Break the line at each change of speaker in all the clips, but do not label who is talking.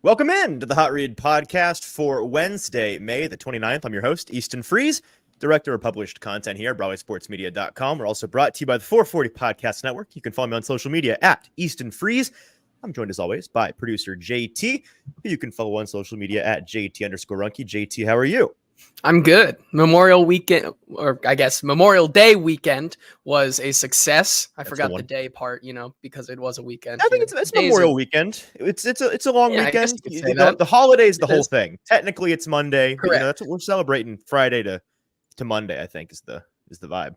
Welcome in to the Hot Read podcast for Wednesday, May the 29th. I'm your host, Easton Freeze, director of published content here at BroadwaySportsMedia.com. We're also brought to you by the 440 Podcast Network. You can follow me on social media at Easton Freeze. I'm joined as always by producer JT, who you can follow on social media at JT_Ruhnke. JT, how are you?
I'm good. Memorial weekend, or I guess Memorial Day weekend, was a success. I forgot the day part, because it was a weekend.
I think it's Memorial weekend. It's a long weekend. The holiday's the whole thing. Technically, it's Monday, but that's what we're celebrating. Friday to Monday, I think, is the vibe.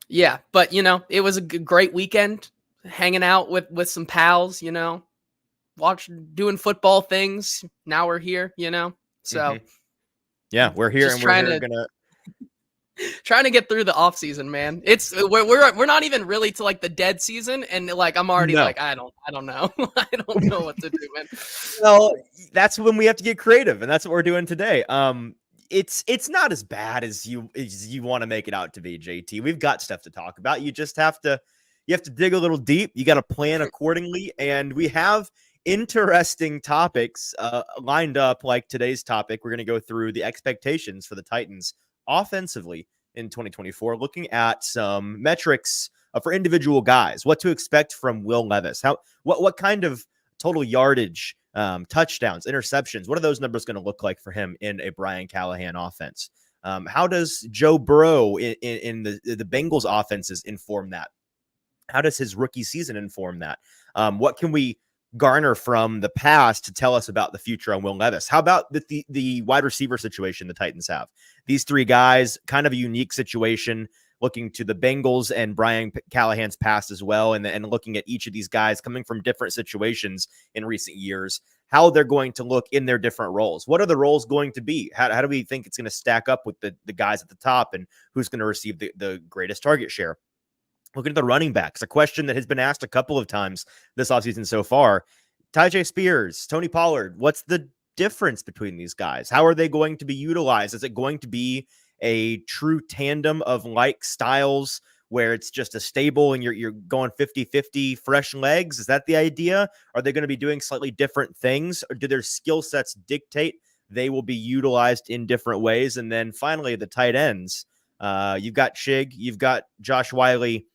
Yeah, but it was a great weekend, hanging out with some pals. Doing football things. Now we're here. So.
Yeah, we're here, and we're
trying to get through the off season, man. It's we're not even really to like the dead season, and like I'm already like I don't know. I don't know what to do, man.
Well, that's when we have to get creative, and that's what we're doing today. It's not as bad as you want to make it out to be, JT. We've got stuff to talk about. You just have to dig a little deep. You got to plan accordingly, and we have interesting topics lined up. Like today's topic, we're going to go through the expectations for the Titans offensively in 2024, looking at some metrics for individual guys, what to expect from Will Levis, what kind of total yardage, touchdowns, interceptions, what are those numbers going to look like for him in a Brian Callahan offense? How does Joe Burrow in the Bengals offenses inform that? How does his rookie season inform that? What can we garner from the past to tell us about the future on Will Levis? How about the wide receiver situation the Titans have? These three guys, kind of a unique situation, looking to the Bengals and Brian Callahan's past as well, and looking at each of these guys coming from different situations in recent years, how they're going to look in their different roles. What are the roles going to be? How do we think it's going to stack up with the guys at the top, and who's going to receive the greatest target share? Looking at the running backs, a question that has been asked a couple of times this offseason so far. Tyjae Spears, Tony Pollard, what's the difference between these guys? How are they going to be utilized? Is it going to be a true tandem of like styles where it's just a stable and you're going 50-50 fresh legs? Is that the idea? Are they going to be doing slightly different things, or do their skill sets dictate they will be utilized in different ways? And then finally, the tight ends. You've got Chig, you've got Josh Wiley.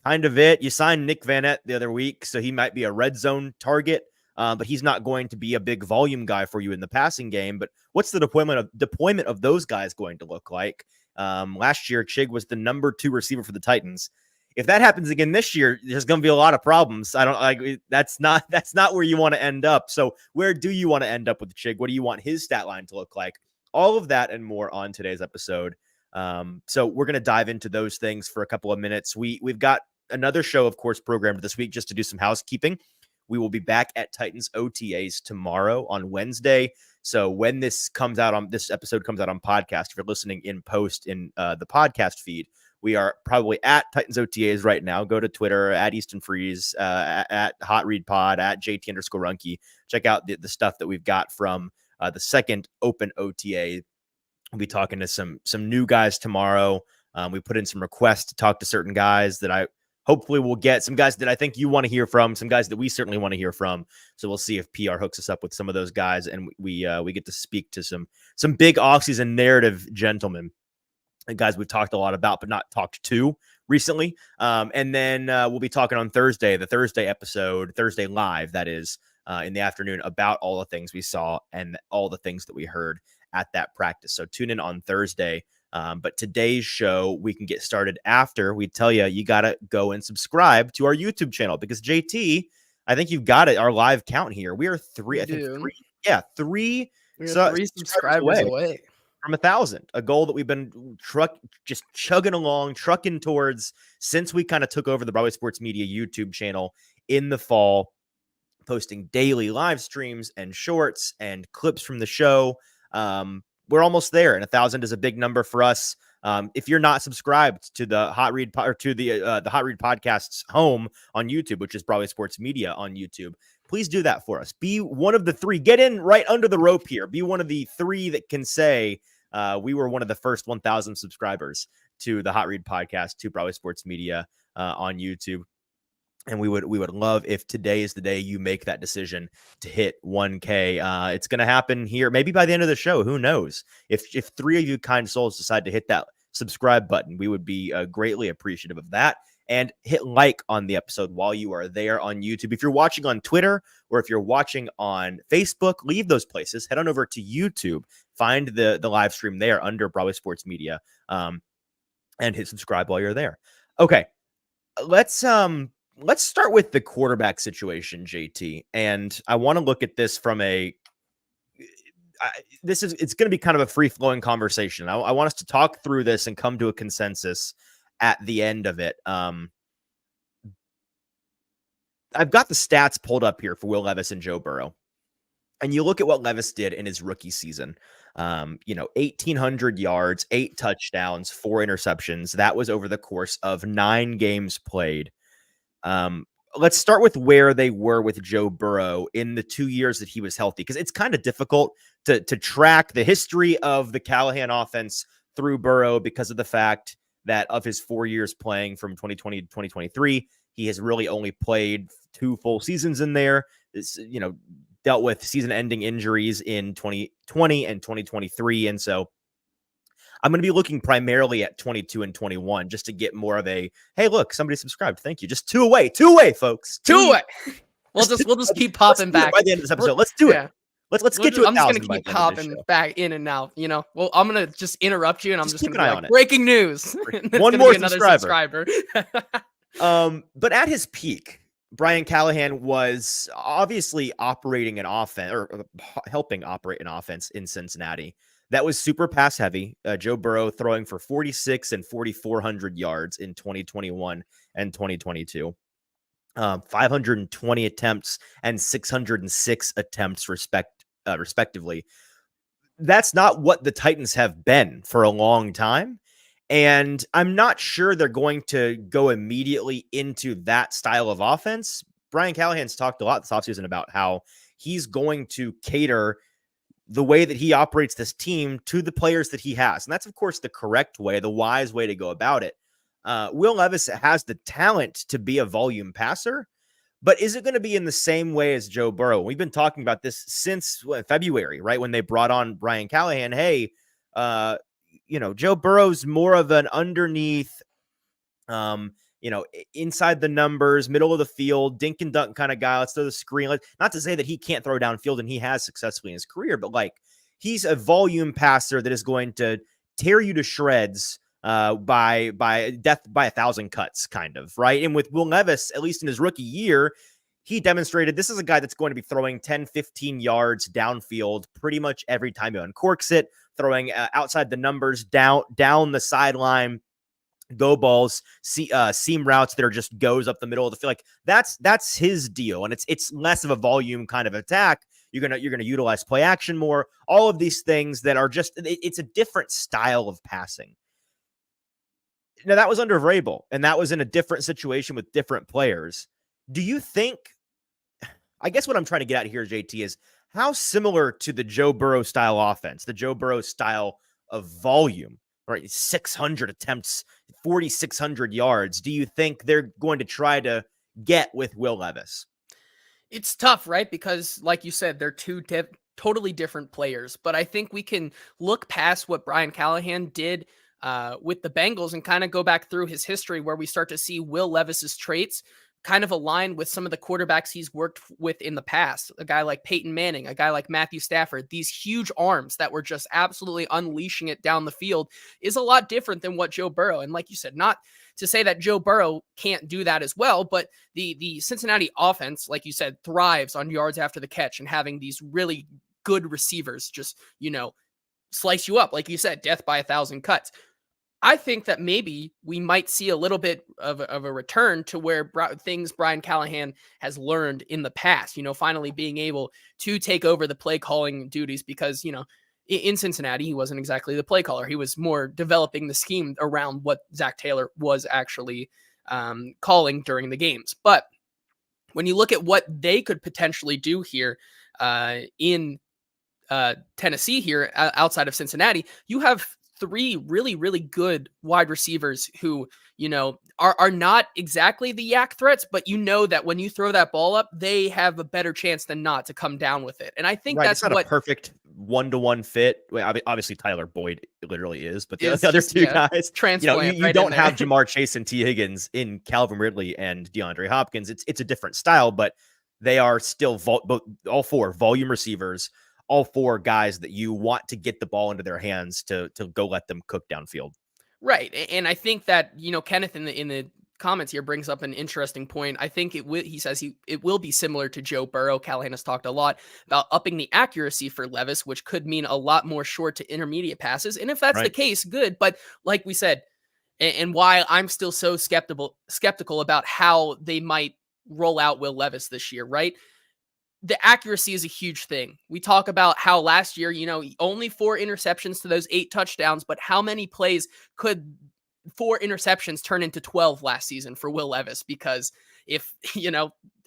Kind of it. You signed Nick Van Ette the other week, so he might be a red zone target, but he's not going to be a big volume guy for you in the passing game. But what's the deployment of those guys going to look like? Last year, Chig was the number 2 receiver for the Titans. If that happens again this year, there's going to be a lot of problems. I don't like that's not where you want to end up. So where do you want to end up with Chig? What do you want his stat line to look like? All of that and more on today's episode. So we're going to dive into those things for a couple of minutes. We've got another show, of course, programmed this week just to do some housekeeping. We will be back at Titans OTAs tomorrow on Wednesday. So when this episode comes out on podcast, if you're listening in post in the podcast feed, we are probably at Titans OTAs right now. Go to Twitter at Easton Freeze, at Hot Read Pod, at JT_Ruhnke. Check out the stuff that we've got from the second open OTA. We'll be talking to some new guys tomorrow. We put in some requests to talk to certain guys that hopefully we'll get, some guys that I think you want to hear from, some guys that we certainly want to hear from. So we'll see if PR hooks us up with some of those guys, and we get to speak to some big offseason narrative gentlemen and guys we've talked a lot about but not talked to recently. And then we'll be talking on Thursday, the Thursday episode, Thursday live, that is, in the afternoon, about all the things we saw and all the things that we heard at that practice. So tune in on Thursday. But today's show, we can get started after we tell you got to go and subscribe to our YouTube channel, because JT, I think you've got it. Our live count here. We are three subscribers away from 1,000, a goal that we've been chugging along, trucking towards since we kind of took over the Broadway Sports Media YouTube channel in the fall, posting daily live streams and shorts and clips from the show. We're almost there, and 1,000 is a big number for us. If you're not subscribed to the Hot Read the Hot Read Podcast's home on YouTube, which is Broadway Sports Media on YouTube, please do that for us. Be one of the 3. Get in right under the rope here. Be one of the 3 that can say we were one of the first 1,000 subscribers to the Hot Read Podcast, to Broadway Sports Media on YouTube. And we would love if today is the day you make that decision to hit 1K. It's going to happen here, maybe by the end of the show. Who knows? If 3 of you kind souls decide to hit that subscribe button, we would be greatly appreciative of that. And hit like on the episode while you are there on YouTube. If you're watching on Twitter or if you're watching on Facebook, leave those places. Head on over to YouTube. Find the live stream there under Broadway Sports Media, and hit subscribe while you're there. Okay, let's start with the quarterback situation, JT. And I want to look at this from it's going to be kind of a free flowing conversation. I want us to talk through this and come to a consensus at the end of it. I've got the stats pulled up here for Will Levis and Joe Burrow. And you look at what Levis did in his rookie season. 1,800 yards, 8 touchdowns, 4 interceptions. That was over the course of 9 games played. Let's start with where they were with Joe Burrow in the 2 years that he was healthy, because it's kind of difficult to track the history of the Callahan offense through Burrow because of the fact that of his 4 years playing from 2020 to 2023, he has really only played 2 full seasons in there. It's, dealt with season-ending injuries in 2020 and 2023, and so I'm going to be looking primarily at 22 and 21 just to get more of a, hey, look, somebody subscribed. Thank you. Just two away, folks.
2 away. We'll just keep popping back
by the end of this episode. Let's do it. Let's get to 1,000.
I'm just going to keep popping back in and out, Well, I'm going to just interrupt you, and I'm just going to be like, breaking news.
One more subscriber. But at his peak, Brian Callahan was obviously operating an offense or helping operate an offense in Cincinnati that was super pass heavy. Joe Burrow throwing for 46 and 4,400 yards in 2021 and 2022. 520 attempts and 606 attempts respectively. That's not what the Titans have been for a long time. And I'm not sure they're going to go immediately into that style of offense. Brian Callahan's talked a lot this offseason about how he's going to cater the way that he operates this team to the players that he has. And that's, of course, the correct way, the wise way to go about it. Will Levis has the talent to be a volume passer, but is it going to be in the same way as Joe Burrow? We've been talking about this since February, right? When they brought on Brian Callahan. Hey, Joe Burrow's more of an underneath, inside the numbers, middle of the field, dink and dunk kind of guy. Let's throw the screen. Not to say that he can't throw downfield, and he has successfully in his career, but he's a volume passer that is going to tear you to shreds by 1,000 cuts, kind of, right? And with Will Levis, at least in his rookie year, he demonstrated this is a guy that's going to be throwing 10, 15 yards downfield pretty much every time he uncorks it, throwing outside the numbers, down the sideline, go balls, seam routes that are just goes up the middle of the field. That's his deal, and it's less of a volume kind of attack. You're gonna utilize play action more. All of these things that are just it's a different style of passing. Now that was under Vrabel, and that was in a different situation with different players. Do you think? I guess what I'm trying to get at here, JT, is how similar to the Joe Burrow style offense, the Joe Burrow style of volume, right? 600 attempts, 4,600 yards. Do you think they're going to try to get with Will Levis?
It's tough, right? Because like you said, they're two totally different players. But I think we can look past what Brian Callahan did with the Bengals and kind of go back through his history where we start to see Will Levis's traits kind of align with some of the quarterbacks he's worked with in the past. A guy like Peyton Manning, a guy like Matthew Stafford, these huge arms that were just absolutely unleashing it down the field is a lot different than what Joe Burrow. And like you said, not to say that Joe Burrow can't do that as well, but the Cincinnati offense, like you said, thrives on yards after the catch and having these really good receivers just, slice you up. Like you said, death by 1,000 cuts. I think that maybe we might see a little bit of a return to where things Brian Callahan has learned in the past, finally being able to take over the play calling duties because, in Cincinnati, he wasn't exactly the play caller. He was more developing the scheme around what Zach Taylor was actually calling during the games. But when you look at what they could potentially do here in Tennessee here outside of Cincinnati, you have three really, really good wide receivers who, are not exactly the yak threats, but that when you throw that ball up, they have a better chance than not to come down with it. And I think
Right. It's
that's
not a
what
perfect one-to-one fit. Well, obviously Tyler Boyd literally is, but the
is
other
just,
two guys,
transplant
you
right in
don't
there.
have Jamar Chase and T. Higgins in Calvin Ridley and DeAndre Hopkins. It's a different style, but they are still all four volume receivers, all four guys that you want to get the ball into their hands to go let them cook downfield.
Right. And I think that, Kenneth in the comments here brings up an interesting point. I think he says it will be similar to Joe Burrow. Callahan has talked a lot about upping the accuracy for Levis, which could mean a lot more short to intermediate passes. And if that's the
Right.
case, good. But like we said, and why I'm still so skeptical about how they might roll out Will Levis this year, right? The accuracy is a huge thing. We talk about how last year, only 4 interceptions to those 8 touchdowns, but how many plays could 4 interceptions turn into 12 last season for Will Levis? Because if,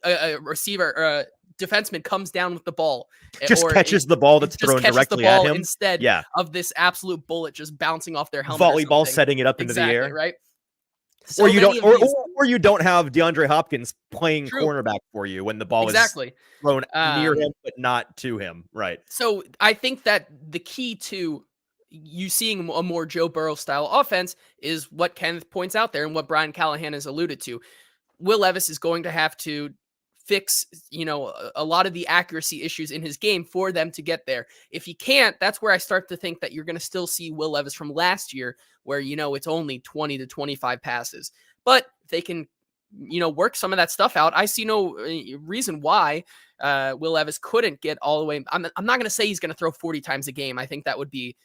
a receiver or a defenseman comes down with the ball,
Just catches the ball that's thrown directly at him.
instead
Yeah.
of this absolute bullet just bouncing off their helmet.
Volleyball setting it up into the air.
Right?
Or
So
you
many
don't,
of these,
or you don't have DeAndre Hopkins playing
True.
cornerback for you when the ball
exactly.
is thrown near
Um,
him, but not to him. Right.
So I think that the key to you seeing a more Joe Burrow style offense is what Kenneth points out there and what Brian Callahan has alluded to. Will Levis is going to have to fix, a lot of the accuracy issues in his game for them to get there. If he can't, that's where I start to think that you're going to still see Will Levis from last year, where, it's only 20 to 25 passes. But if they can, work some of that stuff out, I see no reason why Will Levis couldn't get all the way. I'm not going to say he's going to throw 40 times a game. I think that would be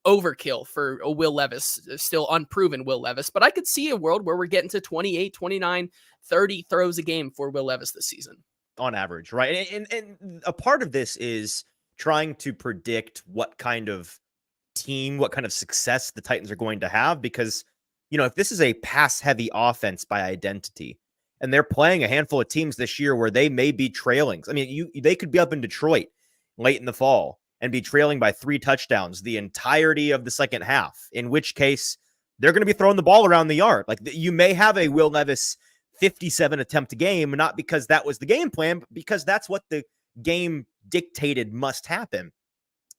overkill for a Will Levis, still unproven Will Levis. But I could see a world where we're getting to 28, 29, 30 throws a game for Will Levis this season.
On average, right? And a part of this is trying to predict what kind of team, what kind of success the Titans are going to have. Because, if this is a pass-heavy offense by identity, and they're playing a handful of teams this year where they may be trailing. I mean, they could be up in Detroit late in the fall and be trailing by 3 touchdowns the entirety of the second half, in which case they're going to be throwing the ball around the yard. Like, you may have a Will Levis 57 attempt game, not because that was the game plan, but because that's what the game dictated must happen.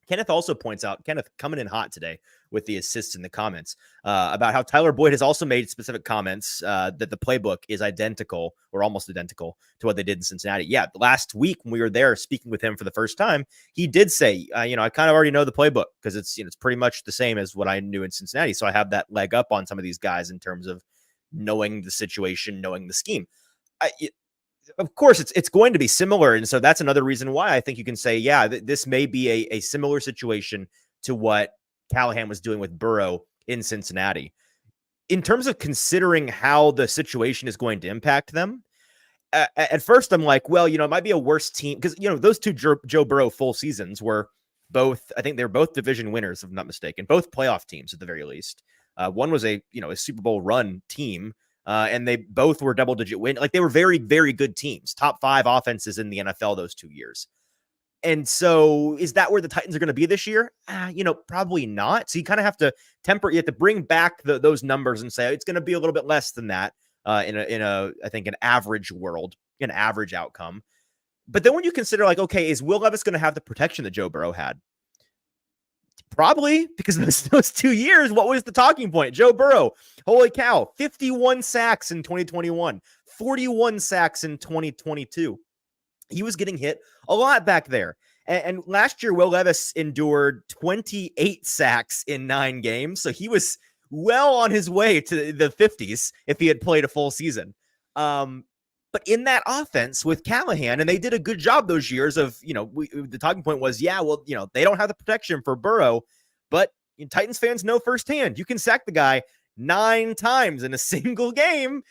Kenneth also points out, Kenneth coming in hot today with the assists in the comments, about how Tyler Boyd has also made specific comments that the playbook is identical or almost identical to what they did in Cincinnati. Yeah, last week when we were there speaking with him for the first time, he did say, I kind of already know the playbook because it's pretty much the same as what I knew in Cincinnati. So I have that leg up on some of these guys in terms of knowing the situation, knowing the scheme. Of course, it's going to be similar. And so that's another reason why I think you can say, yeah, this may be a similar situation to what Callahan was doing with Burrow in Cincinnati. In terms of considering how the situation is going to impact them, at first I'm like, well, it might be a worse team because, those two Joe Burrow full seasons were both, I think they're both division winners, if I'm not mistaken, both playoff teams at the very least. One was a Super Bowl run team. And they both were double-digit win. Like, they were very, very good teams. Top 5 offenses in the NFL those 2 years. And so is that where the Titans are going to be this year? Probably not. So you kind of have to you have to bring back those numbers and say it's going to be a little bit less than that in a I think an average world, an average outcome. But then when you consider like, okay, is Will Levis going to have the protection that Joe Burrow had? Probably, because those 2 years, what was the talking point? Joe Burrow, holy cow, 51 sacks in 2021, 41 sacks in 2022. He was getting hit a lot back there. And last year, Will Levis endured 28 sacks in 9 games. So he was well on his way to the 50s if he had played a full season. But in that offense with Callahan, and they did a good job those years of, the talking point was, yeah, well, they don't have the protection for Burrow, but Titans fans know firsthand, you can sack the guy 9 times in a single game,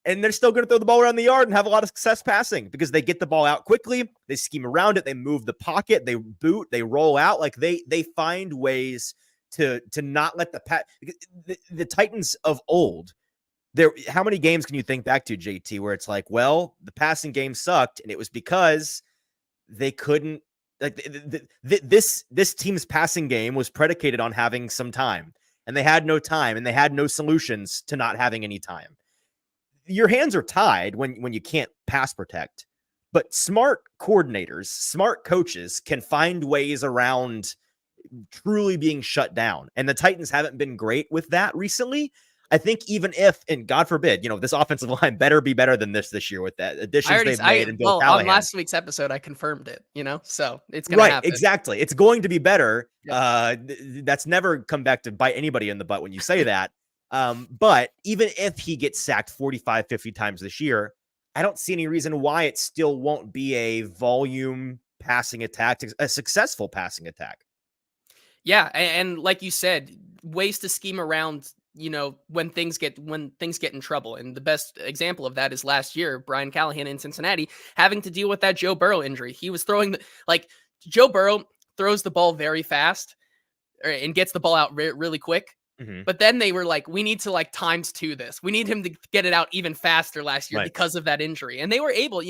and they're still going to throw the ball around the yard and have a lot of success passing because they get the ball out quickly. They scheme around it. They move the pocket. They boot. They roll out. Like they find ways to not let the Titans of old. How many games can you think back to, JT, where it's like, well, the passing game sucked, and it was because they couldn't Like this team's passing game was predicated on having some time, and they had no time, and they had no solutions to not having any time. Your hands are tied when you can't pass protect, but smart coordinators, smart coaches can find ways around truly being shut down. And the Titans haven't been great with that recently. I think even if, and God forbid, this offensive line better be better than this year with that additions they've made and Bill
well, on
Callahan.
last week's episode, I confirmed it, so it's going
to
happen.
Exactly. It's going to be better.
Yep.
That's never come back to bite anybody in the butt when you say that. But even if he gets sacked 45, 50 times this year, I don't see any reason why it still won't be a volume passing attack, a successful passing attack.
Yeah, and like you said, ways to scheme around, when things get in trouble. And the best example of that is last year, Brian Callahan in Cincinnati having to deal with that Joe Burrow injury. He was throwing Joe Burrow throws the ball very fast and gets the ball out really quick. Mm-hmm. But then they were like, we need to times 2 this. We need him to get it out even faster last year because of that injury. And they were able,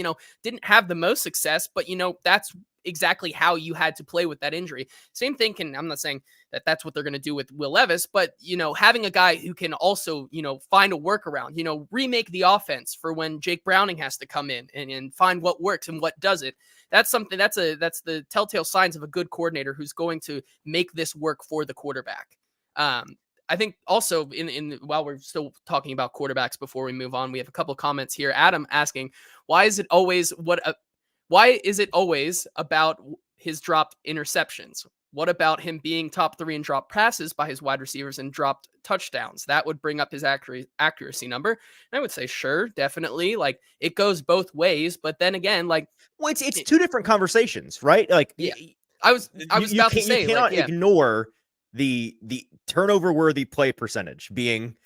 didn't have the most success, but that's exactly how you had to play with that injury. Same thing I'm not saying that that's what they're going to do with Will Levis, but having a guy who can also, find a workaround, remake the offense for when Jake Browning has to come in and find what works and what doesn't. That's something that's the telltale signs of a good coordinator who's going to make this work for the quarterback. I think also in while we're still talking about quarterbacks before we move on, we have a couple comments here. Adam asking, why is it always about his dropped interceptions? What about him being top 3 in dropped passes by his wide receivers and dropped touchdowns? That would bring up his accuracy number. And I would say, sure, definitely. It goes both ways, but then again,
it's two different conversations, right?
Yeah, I was about to say,
you cannot ignore the turnover worthy play percentage being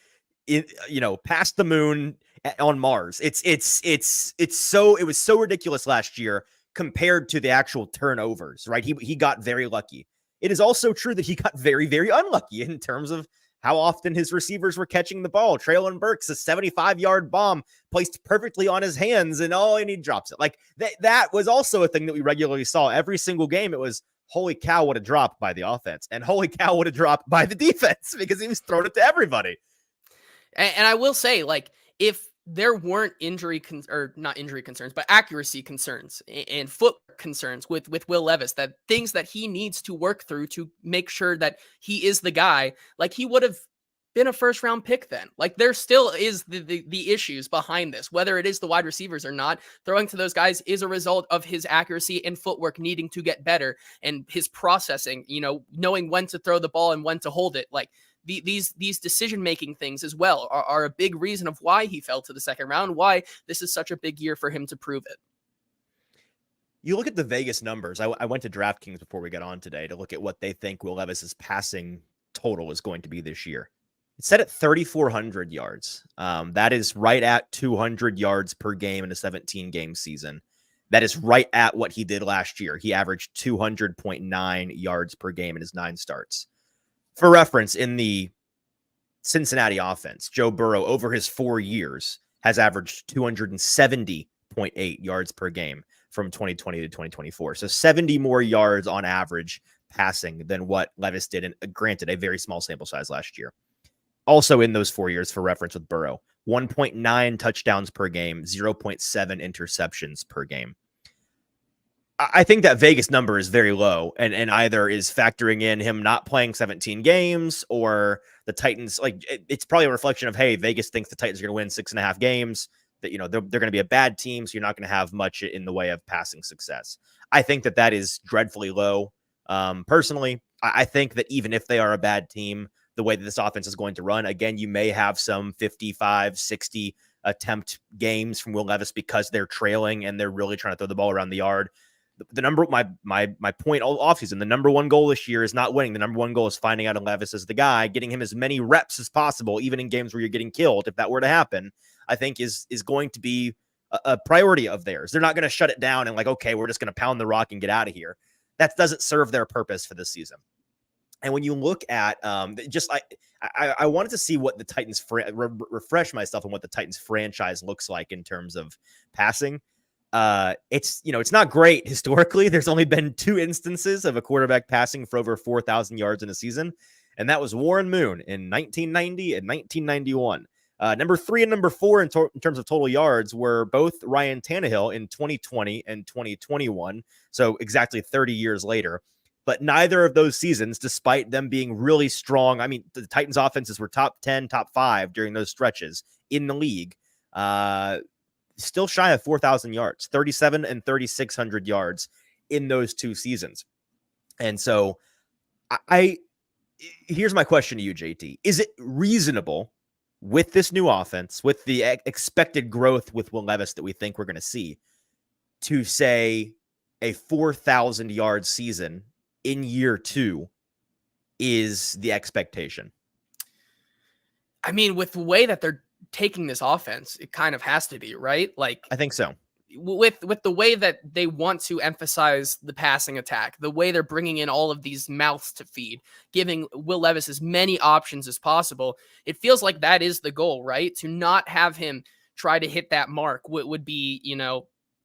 past the moon on Mars. It was so ridiculous last year compared to the actual turnovers, right? He got very lucky. It is also true that he got very, very unlucky in terms of how often his receivers were catching the ball. Traylon Burks, a 75-yard bomb placed perfectly on his hands, and he drops it. That was also a thing that we regularly saw every single game. It was, holy cow, what a drop by the offense, and holy cow, what a drop by the defense, because he was throwing it to everybody.
And I will say, if there weren't not injury concerns, but accuracy concerns and foot concerns with Will Levis, that things that he needs to work through to make sure that he is the guy, he would have been a first round pick then. There still is the issues behind this, whether it is the wide receivers or not. Throwing to those guys is a result of his accuracy and footwork needing to get better, and his processing, knowing when to throw the ball and when to hold it. These decision-making things as well are a big reason of why he fell to the second round, why this is such a big year for him to prove it.
You look at the Vegas numbers. I went to DraftKings before we got on today to look at what they think Will Levis's passing total is going to be this year. It's set at 3,400 yards. That is right at 200 yards per game in a 17-game season. That is right at what he did last year. He averaged 200.9 yards per game in his 9 starts. For reference, in the Cincinnati offense, Joe Burrow, over his 4 years, has averaged 270.8 yards per game from 2020 to 2024. So 70 more yards on average passing than what Levis did, and granted, a very small sample size last year. Also in those 4 years, for reference with Burrow, 1.9 touchdowns per game, 0.7 interceptions per game. I think that Vegas number is very low, and either is factoring in him not playing 17 games, or the Titans, it's probably a reflection of, hey, Vegas thinks the Titans are going to win 6.5 games, that, they're going to be a bad team, so you're not going to have much in the way of passing success. I think that is dreadfully low. Personally, I think that even if they are a bad team, the way that this offense is going to run, again, you may have some 55, 60 attempt games from Will Levis because they're trailing and they're really trying to throw the ball around the yard. My point all offseason, the number one goal this year is not winning. The number one goal is finding out Levis is the guy, getting him as many reps as possible, even in games where you're getting killed. If that were to happen, I think is going to be a priority of theirs. They're not going to shut it down and okay, we're just going to pound the rock and get out of here. That doesn't serve their purpose for this season. And when you look at I wanted to see what the Titans refresh myself on what the Titans franchise looks like in terms of passing. It's not great historically. There's only been 2 instances of a quarterback passing for over 4,000 yards in a season, and that was Warren Moon in 1990 and 1991. Number 3 and number 4 in terms of total yards were both Ryan Tannehill in 2020 and 2021, so exactly 30 years later. But neither of those seasons, despite them being really strong, I mean, the Titans' offenses were top 10, top 5 during those stretches in the league. Still shy of 4,000 yards, 37 and 3,600 yards in those 2 seasons. And so here's my question to you, JT. Is it reasonable with this new offense, with the expected growth with Will Levis that we think we're going to see, to say a 4,000 yard season in year 2 is the expectation?
I mean, with the way that they're taking this offense, it kind of has to be, right? Like,
I think so.
With the way that they want to emphasize the passing attack, the way they're bringing in all of these mouths to feed, giving Will Levis as many options as possible, it feels like that is the goal, right? To not have him try to hit that mark would be,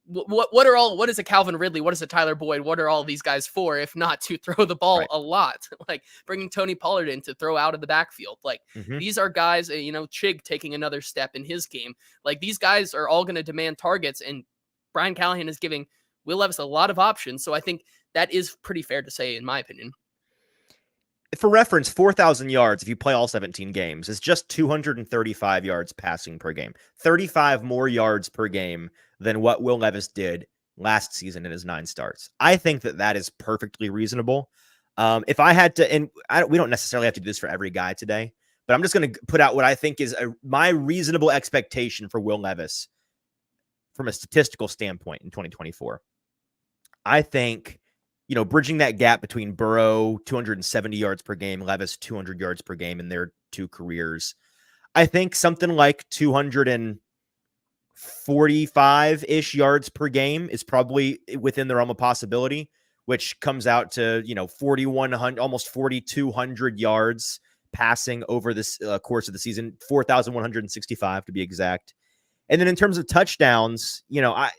what is a Calvin Ridley? What is a Tyler Boyd? What are all these guys for, if not to throw the ball a lot? Like bringing Tony Pollard in to throw out of the backfield. Like these are guys, Chig taking another step in his game. Like these guys are all going to demand targets, and Brian Callahan is giving Will Levis a lot of options. So I think that is pretty fair to say, in my opinion.
For reference, 4,000 yards, if you play all 17 games, is just 235 yards passing per game. 35 more yards per game than what Will Levis did last season in his 9 starts. I think that is perfectly reasonable. If I had to, and we don't necessarily have to do this for every guy today, but I'm just going to put out what I think is my reasonable expectation for Will Levis from a statistical standpoint in 2024. I think, bridging that gap between Burrow, 270 yards per game, Levis, 200 yards per game in their 2 careers, I think something like 245-ish yards per game is probably within the realm of possibility, which comes out to, 4,100, almost 4,200 yards passing over this course of the season, 4,165 to be exact. And then in terms of touchdowns, I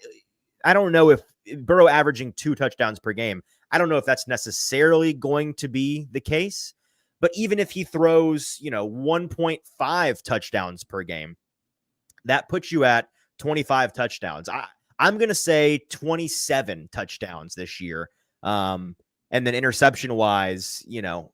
don't know if Burrow averaging 2 touchdowns per game, I don't know if that's necessarily going to be the case. But even if he throws, 1.5 touchdowns per game, that puts you at 25 touchdowns. I'm going to say 27 touchdowns this year. And then interception wise,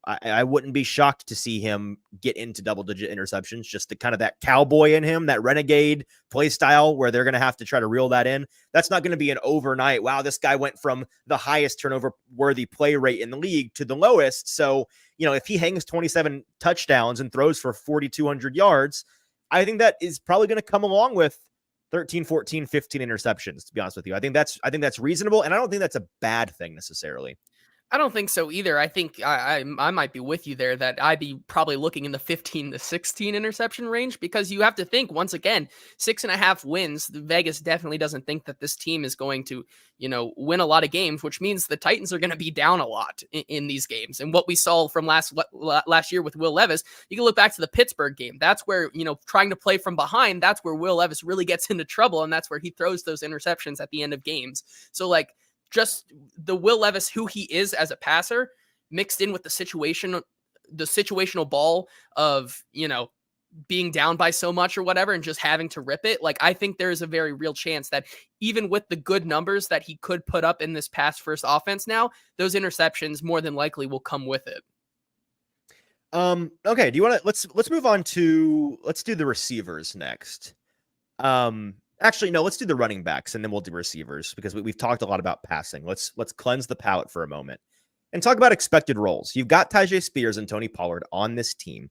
I wouldn't be shocked to see him get into double-digit interceptions, just the kind of that cowboy in him, that renegade play style where they're going to have to try to reel that in. That's not going to be an overnight, wow, this guy went from the highest turnover-worthy play rate in the league to the lowest. So, if he hangs 27 touchdowns and throws for 4,200 yards, I think that is probably going to come along with 13, 14, 15 interceptions, to be honest with you. I think that's reasonable, and I don't think that's a bad thing necessarily.
I don't think so either. I think I might be with you there, that I'd be probably looking in the 15 to 16 interception range, because you have to think, once again, 6.5 wins. Vegas definitely doesn't think that this team is going to, win a lot of games, which means the Titans are going to be down a lot in these games. And what we saw from last year with Will Levis, you can look back to the Pittsburgh game. That's where, trying to play from behind, that's where Will Levis really gets into trouble. And that's where he throws those interceptions at the end of games. So like, just the Will Levis, who he is as a passer, mixed in with the situational ball of, being down by so much or whatever, and just having to rip it. Like, I think there is a very real chance that even with the good numbers that he could put up in this pass first offense now, those interceptions more than likely will come with it.
Okay. Do you want to, let's move on to, let's do the receivers next. Actually, no, let's do the running backs and then we'll do receivers, because we've talked a lot about passing. Let's cleanse the palate for a moment and talk about expected roles. You've got Tyjae Spears and Tony Pollard on this team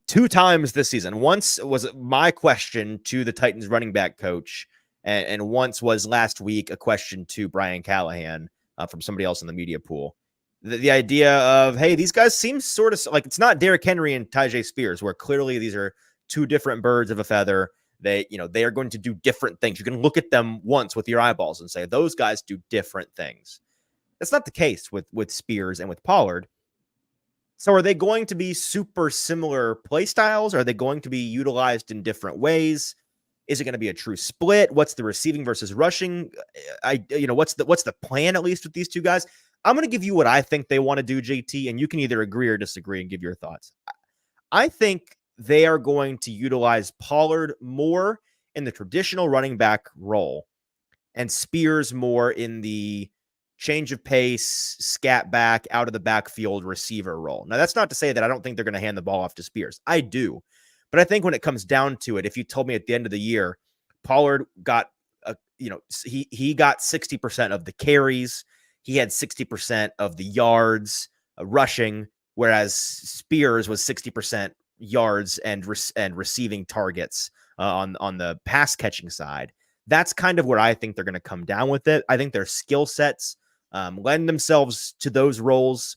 2 times this season. Once was my question to the Titans running back coach, and once was last week a question to Brian Callahan from somebody else in the media pool. The idea of, hey, these guys seem sort of like, it's not Derrick Henry and Tyjae Spears, where clearly these are 2 different birds of a feather. They are going to do different things. You can look at them once with your eyeballs and say, those guys do different things. That's not the case with Spears and with Pollard. So are they going to be super similar play styles? Are they going to be utilized in different ways? Is it going to be a true split? What's the receiving versus rushing? What's the plan, at least with these two guys? I'm going to give you what I think they want to do, JT, and you can either agree or disagree and give your thoughts. I think they are going to utilize Pollard more in the traditional running back role and Spears more in the change of pace, scat back, out of the backfield receiver role. Now, that's not to say that I don't think they're going to hand the ball off to Spears. I do. But I think when it comes down to it, if you told me at the end of the year, Pollard got, he got 60% of the carries, he had 60% of the yards rushing, whereas Spears was 60% yards and receiving targets on the pass catching side. That's kind of where I think they're going to come down with it. I think their skill sets lend themselves to those roles.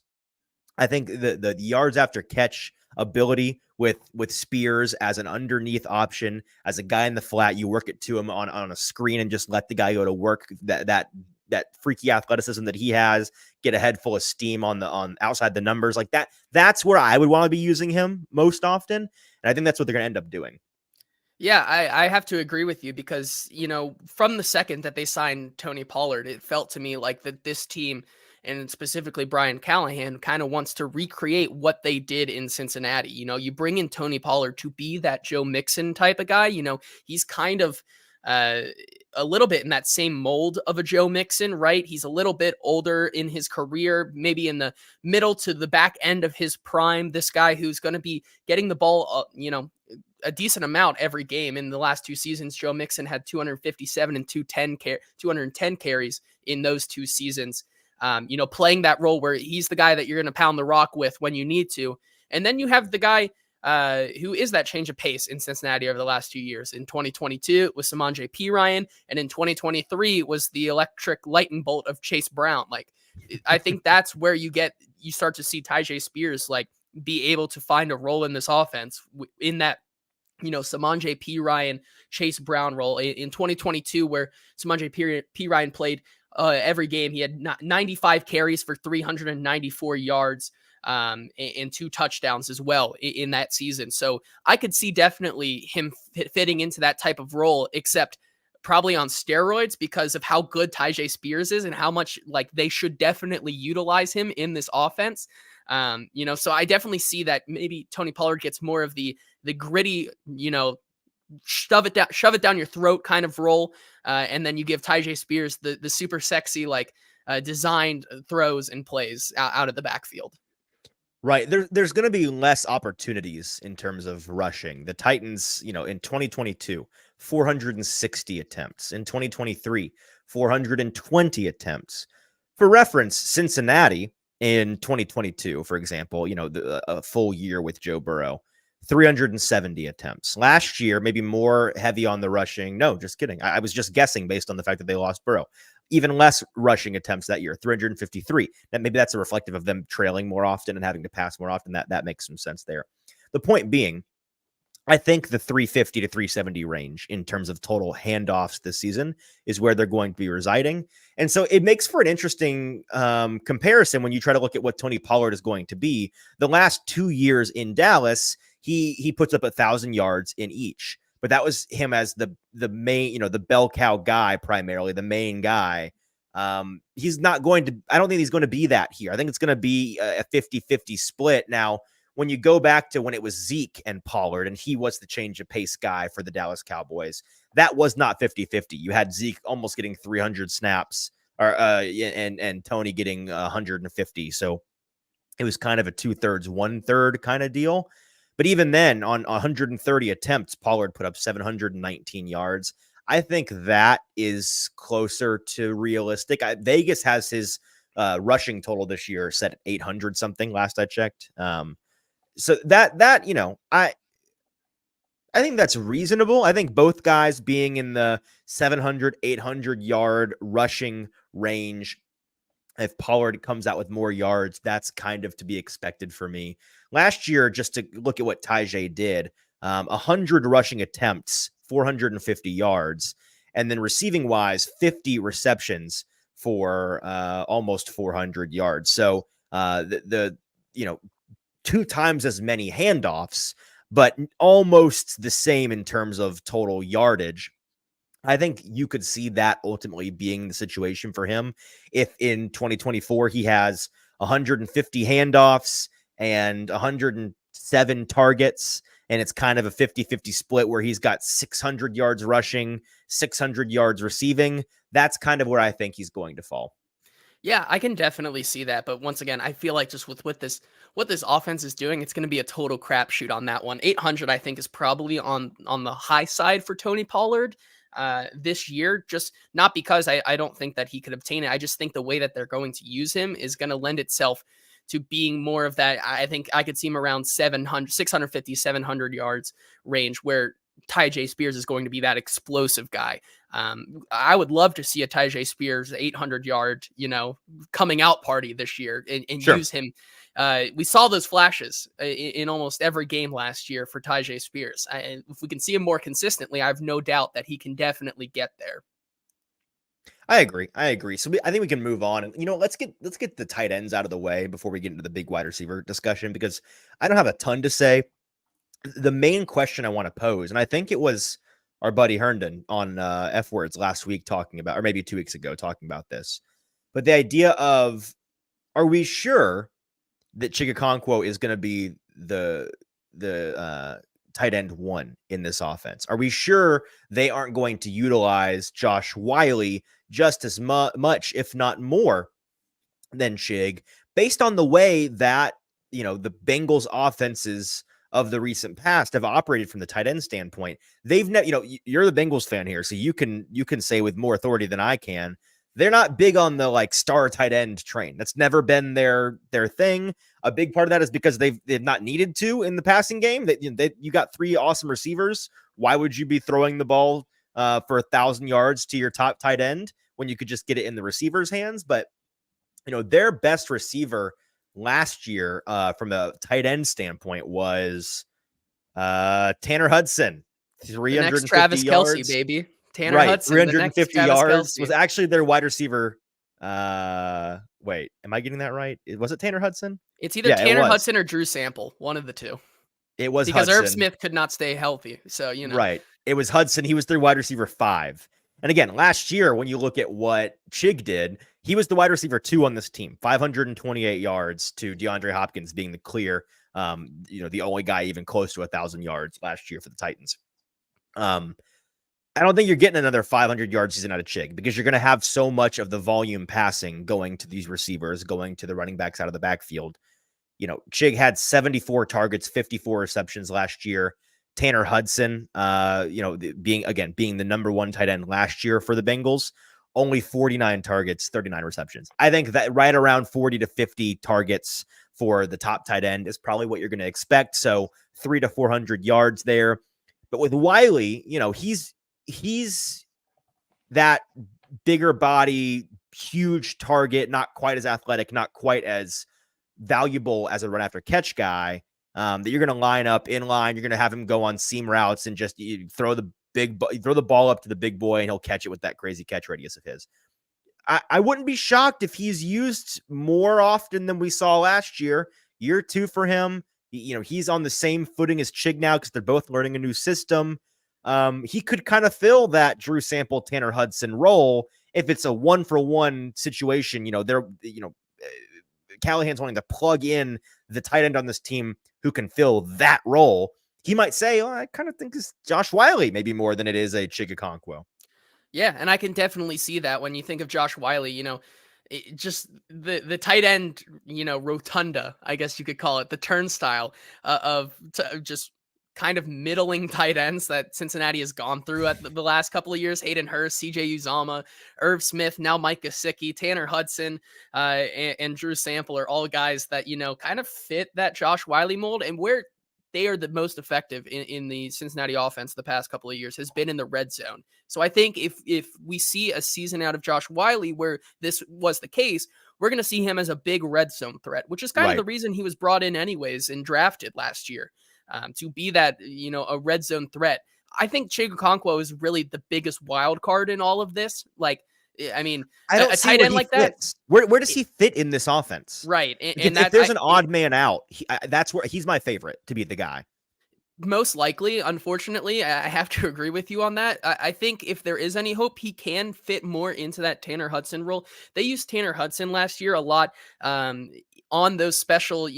I think the yards after catch ability with Spears as an underneath option, as a guy in the flat, you work it to him on a screen and just let the guy go to work. That freaky athleticism that he has, get a head full of steam on outside the numbers like that. That's where I would want to be using him most often, and I think that's what they're going to end up doing.
Yeah, I have to agree with you because, from the second that they signed Tony Pollard, it felt to me like that this team, and specifically Brian Callahan, kind of wants to recreate what they did in Cincinnati. You bring in Tony Pollard to be that Joe Mixon type of guy. He's kind of a little bit in that same mold of a Joe Mixon, right? He's a little bit older in his career, maybe in the middle to the back end of his prime. This guy who's going to be getting the ball, a decent amount every game. In the last two seasons, Joe Mixon had 257 and 210 carries in those two seasons. Playing that role where he's the guy that you're going to pound the rock with when you need to. And then you have the guy who is that change of pace in Cincinnati over the last 2 years. In 2022, it was Samaje Perine, and in 2023 was the electric lightning bolt of Chase Brown. Like, I think that's where you start to see Tyjae Spears be able to find a role in this offense in that, Samaje Perine, Chase Brown role in 2022, where Samaje Perine played every game. He had 95 carries for 394 yards and 2 touchdowns as well in that season. So I could see definitely him fitting into that type of role, except probably on steroids because of how good Tyjae Spears is and how much they should definitely utilize him in this offense. So I definitely see that maybe Tony Pollard gets more of the gritty, shove it down your throat kind of role. And then you give Tyjae Spears the super sexy, designed throws and plays out of the backfield.
Right. There's going to be less opportunities in terms of rushing. The Titans, in 2022, 460 attempts. In 2023, 420 attempts. For reference, Cincinnati in 2022, for example, a full year with Joe Burrow, 370 attempps. Last year, maybe more heavy on the rushing. No, just kidding. I was just guessing based on the fact that they lost Burrow. Even less rushing attempts that year, 353. Maybe that's a reflective of them trailing more often and having to pass more often. That makes some sense there. The point being, I think the 350 to 370 range in terms of total handoffs this season is where they're going to be residing. And so it makes for an interesting comparison when you try to look at what Tony Pollard is going to be. The last 2 years in Dallas, he puts up 1,000 yards in each. But that was him as the main, the bell cow guy, primarily the main guy. He's not going to, I don't think he's going to be that here. I think it's going to be a 50-50 split. Now, when you go back to when it was Zeke and Pollard, and he was the change of pace guy for the Dallas Cowboys, that was not 50-50. You had Zeke almost getting 300 snaps and Tony getting 150. So it was kind of a 2/3, 1/3 kind of deal. But even then, on 130 attempts, Pollard put up 719 yards. I think that is closer to realistic. Vegas has his rushing total this year set at 800 something last I checked. So I think that's reasonable. I think both guys being in the 700, 800 yard rushing range, if Pollard comes out with more yards, that's kind of to be expected for me. Last year, just to look at what Tyjae did, 100 rushing attempts, 450 yards, and then receiving wise, 50 receptions for almost 400 yards. So 2 times as many handoffs, but almost the same in terms of total yardage. I think you could see that ultimately being the situation for him if in 2024 he has 150 handoffs and 107 targets, and it's kind of a 50-50 split where he's got 600 yards rushing, 600 yards receiving. That's kind of where I think he's going to fall.
Yeah, I can definitely see that. But once again, I feel like just with what this offense is doing, it's going to be a total crapshoot on that one. 800, I think, is probably on the high side for Tony Pollard this year. Just not because I don't think that he could obtain it. I just think the way that they're going to use him is going to lend itself to being more of that. I think I could see him around 700, 650, 700 yards range, where Tyjae Spears is going to be that explosive guy. I would love to see a Tyjae Spears 800-yard, coming out party this year and
Sure.
use him. We saw those flashes in almost every game last year for Tyjae Spears. If we can see him more consistently, I have no doubt that he can definitely get there.
I agree. So I think we can move on, and let's get the tight ends out of the way before we get into the big wide receiver discussion, because I don't have a ton to say. The main question I want to pose, and I think it was our buddy Herndon on F Words last week talking about, or maybe 2 weeks ago talking about this, but the idea of, are we sure that Chigakonkwo is going to be the tight end one in this offense? Are we sure they aren't going to utilize Josh Whyle just as much, if not more, than Chig, based on the way that, the Bengals offenses of the recent past have operated from the tight end standpoint? They've you're the Bengals fan here, so you can say with more authority than I can, they're not big on the star tight end train. That's never been their thing. A big part of that is because they've not needed to in the passing game. You got 3 awesome receivers. Why would you be throwing the ball for 1,000 yards to your top tight end when you could just get it in the receiver's hands? But their best receiver last year from a tight end standpoint was Tanner Hudson. 350
the next Travis
yards.
Kelce, baby. Tanner
Right,
Hudson,
350 yards
Kelce.
was actually their wide receiver. Wait, am I getting that right? Was it Tanner Hudson?
It's either Tanner Hudson or Drew Sample, one of the two.
It was
because
Hudson.
Irv Smith could not stay healthy. So,
Right. It was Hudson. He was their wide receiver 5. And again, last year, when you look at what Chig did, he was the wide receiver 2 on this team, 528 yards to DeAndre Hopkins being the clear, the only guy even close to 1,000 yards last year for the Titans. I don't think you're getting another 500-yard season out of Chig, because you're going to have so much of the volume passing going to these receivers, going to the running backs out of the backfield. Chig had 74 targets, 54 receptions last year. Tanner Hudson, being the number 1 tight end last year for the Bengals, only 49 targets, 39 receptions. I think that right around 40 to 50 targets for the top tight end is probably what you're going to expect. So 300 to 400 yards there. But with Whyle, he's that bigger body, huge target, not quite as athletic, not quite as valuable as a run after catch guy, that you're going to line up in line. You're going to have him go on seam routes and just throw the ball up to the big boy, and he'll catch it with that crazy catch radius of his. I wouldn't be shocked if he's used more often than we saw last year. Year 2 for him. He's on the same footing as Chig now because they're both learning a new system. He could kind of fill that Drew Sample, Tanner Hudson role if it's a 1-for-1 situation. Callahan's wanting to plug in the tight end on this team who can fill that role. He might say, I kind of think it's Josh Whyle maybe more than it is a Chigakonkwo.
Yeah, and I can definitely see that when you think of Josh Whyle, just the tight end, rotunda, I guess you could call it, the turnstile of just kind of middling tight ends that Cincinnati has gone through at the last couple of years. Hayden Hurst, CJ Uzomah, Irv Smith, now Mike Gesicki, Tanner Hudson, and Drew Sample are all guys that, kind of fit that Josh Whyle mold. And where they are the most effective in the Cincinnati offense the past couple of years has been in the red zone. So I think if we see a season out of Josh Whyle where this was the case, we're going to see him as a big red zone threat, which is kind of the reason he was brought in anyways and drafted last year. To be that, a red zone threat. I think Chigakonkwo is really the biggest wild card in all of this. I don't
a tight end like fits. That. Where does he fit in this offense?
Right.
And if there's an odd man out, that's where he's my favorite to be the guy.
Most likely, unfortunately, I have to agree with you on that. I think if there is any hope, he can fit more into that Tanner Hudson role. They used Tanner Hudson last year a lot on those special,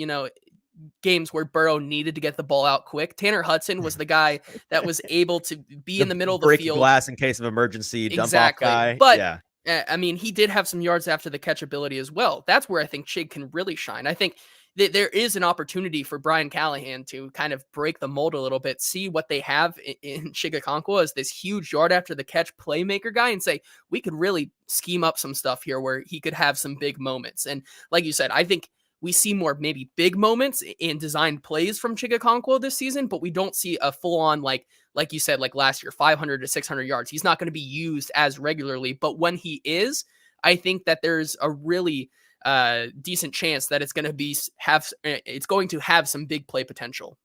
games where Burrow needed to get the ball out quick. Tanner Hudson was the guy that was able to be in the middle of the
break
field.
glass in case of emergency, dump off
Exactly.
guy.
But
Yeah.
I mean, he did have some yards after the catchability as well. That's where I think Chig can really shine. I think that there is an opportunity for Brian Callahan to kind of break the mold a little bit, see what they have in Chigakonkwo as this huge yard after the catch playmaker guy, and say, we could really scheme up some stuff here where he could have some big moments. And like you said, I think we see more maybe big moments in designed plays from Chigakonkwo this season, but we don't see a full on, like you said, like last year, 500 to 600 yards. He's not going to be used as regularly, but when he is, I think that there's a really decent chance that it's going to have some big play potential.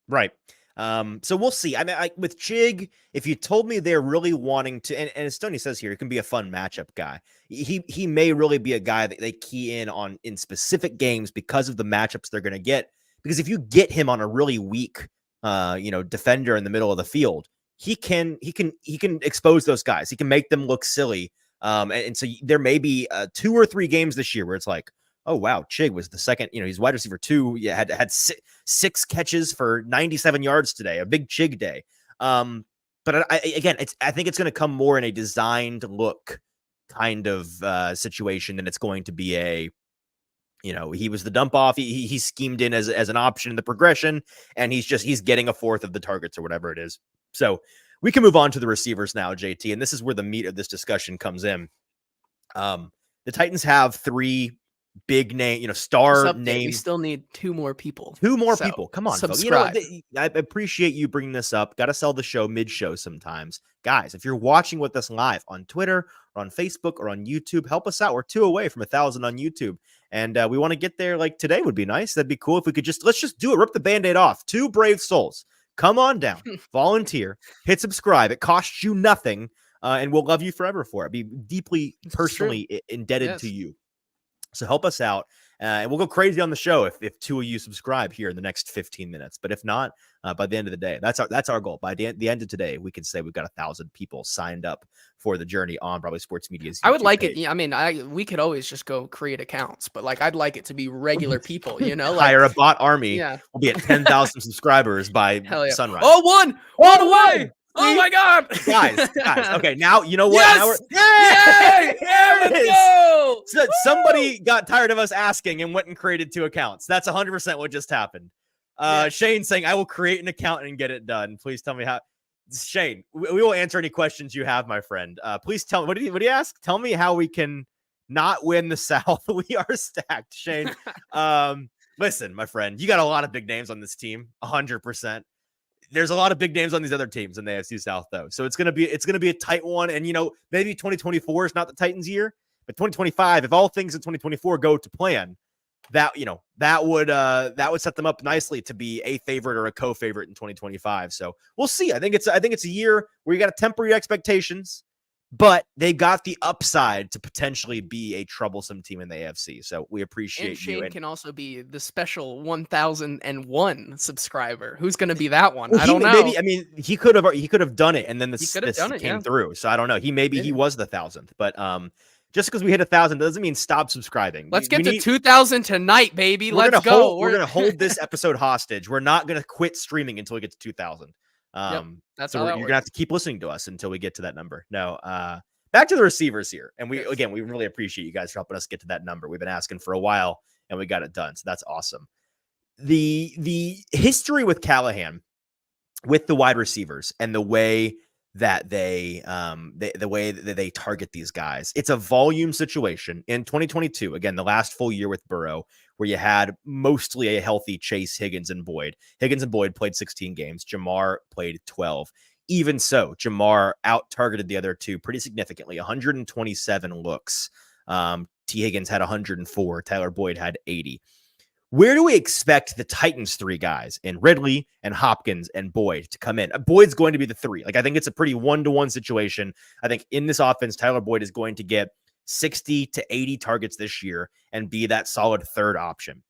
Right. So we'll see. I mean, with Chig, if you told me they're really wanting to, and as Stoney says here, it can be a fun matchup guy. He may really be a guy that they key in on in specific games because of the matchups they're going to get. Because if you get him on a really weak, defender in the middle of the field, he can expose those guys. He can make them look silly. And so there may be 2 or 3 games this year where it's like, oh wow, Chig was the second. He's wide receiver 2. Yeah, had 6 catches for 97 yards today. A big Chig day. But I think it's going to come more in a designed look kind of situation than it's going to be a. He was the dump off. He schemed in as an option in the progression, and he's getting a fourth of the targets or whatever it is. So we can move on to the receivers now, JT, and this is where the meat of this discussion comes in. The Titans have 3 big name, star name.
We still need 2 more people.
2 more people. Come on,
subscribe.
I appreciate you bringing this up. Got to sell the show mid-show sometimes. Guys, if you're watching with us live on Twitter or on Facebook or on YouTube, help us out. We're 2 away from 1,000 on YouTube. And we want to get there like today would be nice. That'd be cool if we could let's just do it. Rip the Band-Aid off. 2 brave souls. Come on down, volunteer, hit subscribe. It costs you nothing. And we'll love you forever for it. Be deeply personally indebted to you. So help us out. And we'll go crazy on the show if 2 of you subscribe here in the next 15 minutes. But if not, by the end of the day, that's our goal. By the end of today, we can say we've got 1,000 people signed up for the journey on Probably Sports Media's YouTube
I would like
page.
it. Yeah, I mean, we could always just go create accounts, but I'd like it to be regular people,
hire a bot army.
Yeah.
We'll be at 10,000 subscribers by sunrise.
Oh, one away. Oh my God,
guys. Okay, now you know what?
Yes! Yay! There it is.
So somebody got tired of us asking and went and created 2 accounts. That's 100% what just happened. Shane saying, "I will create an account and get it done." Please tell me how. Shane, we will answer any questions you have, my friend. Please tell me. What did he ask? Tell me how we can not win the South. We are stacked, Shane. Listen, my friend, you got a lot of big names on this team. 100%. There's a lot of big names on these other teams in the AFC South, though. So it's gonna be a tight one. And maybe 2024 is not the Titans' year, but 2025, if all things in 2024 go to plan, that would set them up nicely to be a favorite or a co-favorite in 2025. So we'll see. I think it's a year where you got to temper your expectations, but they got the upside to potentially be a troublesome team in the AFC. So we appreciate
and Shane
you. And
can also be the special 1,001 subscriber. Who's going to be that one? I don't know.
Maybe, I mean, he could have done it, and then this came through. So I don't know. He was the 1,000th, but just because we hit 1,000 doesn't mean stop subscribing.
Let's get to 2,000 tonight, baby. Let's go.
We're gonna hold this episode hostage. We're not gonna quit streaming until we get to 2,000.
That's
so
how
you're gonna have to keep listening to us until we get to that number. No, back to the receivers here, and we really appreciate you guys for helping us get to that number. We've been asking for a while, and we got it done. So that's awesome. The history with Callahan, with the wide receivers, and the way that they target these guys, it's a volume situation. In 2022, again, the last full year with Burrow, where you had mostly a healthy Chase, Higgins, and Boyd. Higgins and Boyd played 16 games. Jamar played 12. Even so, Jamar out-targeted the other 2 pretty significantly, 127 looks. T. Higgins had 104. Tyler Boyd had 80. Where do we expect the Titans 3 guys in Ridley and Hopkins and Boyd to come in? Boyd's going to be the 3. I think it's a pretty 1-to-1 situation. I think in this offense, Tyler Boyd is going to get 60 to 80 targets this year and be that solid 3rd option.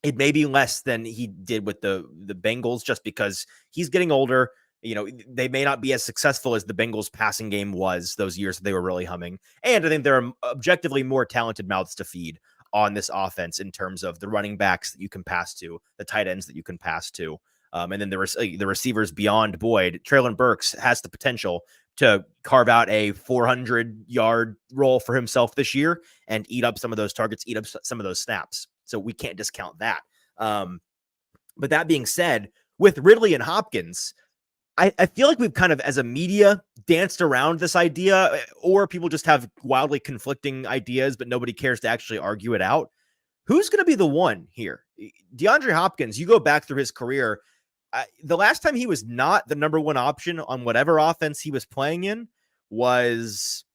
It may be less than he did with the Bengals just because he's getting older. You know, they may not be as successful as the Bengals passing game was those years that they were really humming. And I think there are objectively more talented mouths to feed on this offense in terms of the running backs that you can pass to, the tight ends that you can pass to. And then the receivers beyond Boyd. Treylon Burks has the potential to carve out a 400-yard role for himself this year and eat up some of those targets, eat up some of those snaps. So we can't discount that. But that being said, with Ridley and Hopkins, I feel like we've kind of, as a media, danced around this idea, or people just have wildly conflicting ideas, but nobody cares to actually argue it out. Who's going to be the one here? DeAndre Hopkins, you go back through his career, the last time he was not the number one option on whatever offense he was playing in was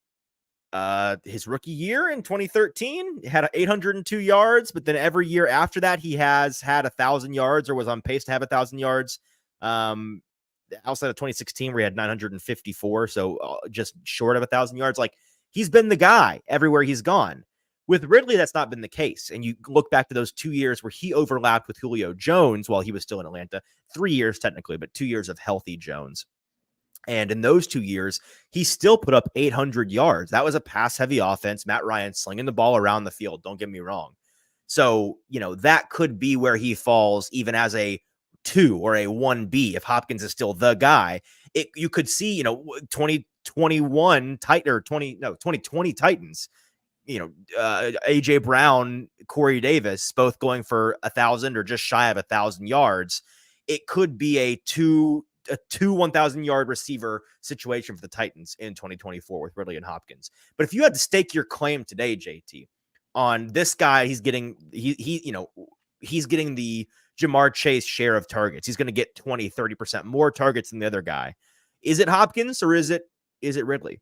his rookie year in 2013. He had 802 yards, but then every year after that, he has had 1,000 yards or was on pace to have 1,000 yards. Outside of 2016, where he had 954, so just short of 1,000 yards. Like, he's been the guy everywhere he's gone. With Ridley, that's not been the case. And you look back to those 2 years where he overlapped with Julio Jones while he was still in Atlanta, 3 years technically, but 2 years of healthy Jones. And in those 2 years, he still put up 800 yards. That was a pass-heavy offense. Matt Ryan slinging the ball around the field. Don't get me wrong. So, you know, that could be where he falls even as a 2 or a 1B if Hopkins is still the guy. You could see, 2021 2020 Titans, AJ Brown, Corey Davis, both going for 1,000 or just shy of 1,000 yards. It could be a two 1,000-yard receiver situation for the Titans in 2024 with Ridley and Hopkins. But if you had to stake your claim today, JT, on this guy, he's getting the Jamar Chase share of targets. He's going to get 20-30% more targets than the other guy. Is it Hopkins or is it Ridley?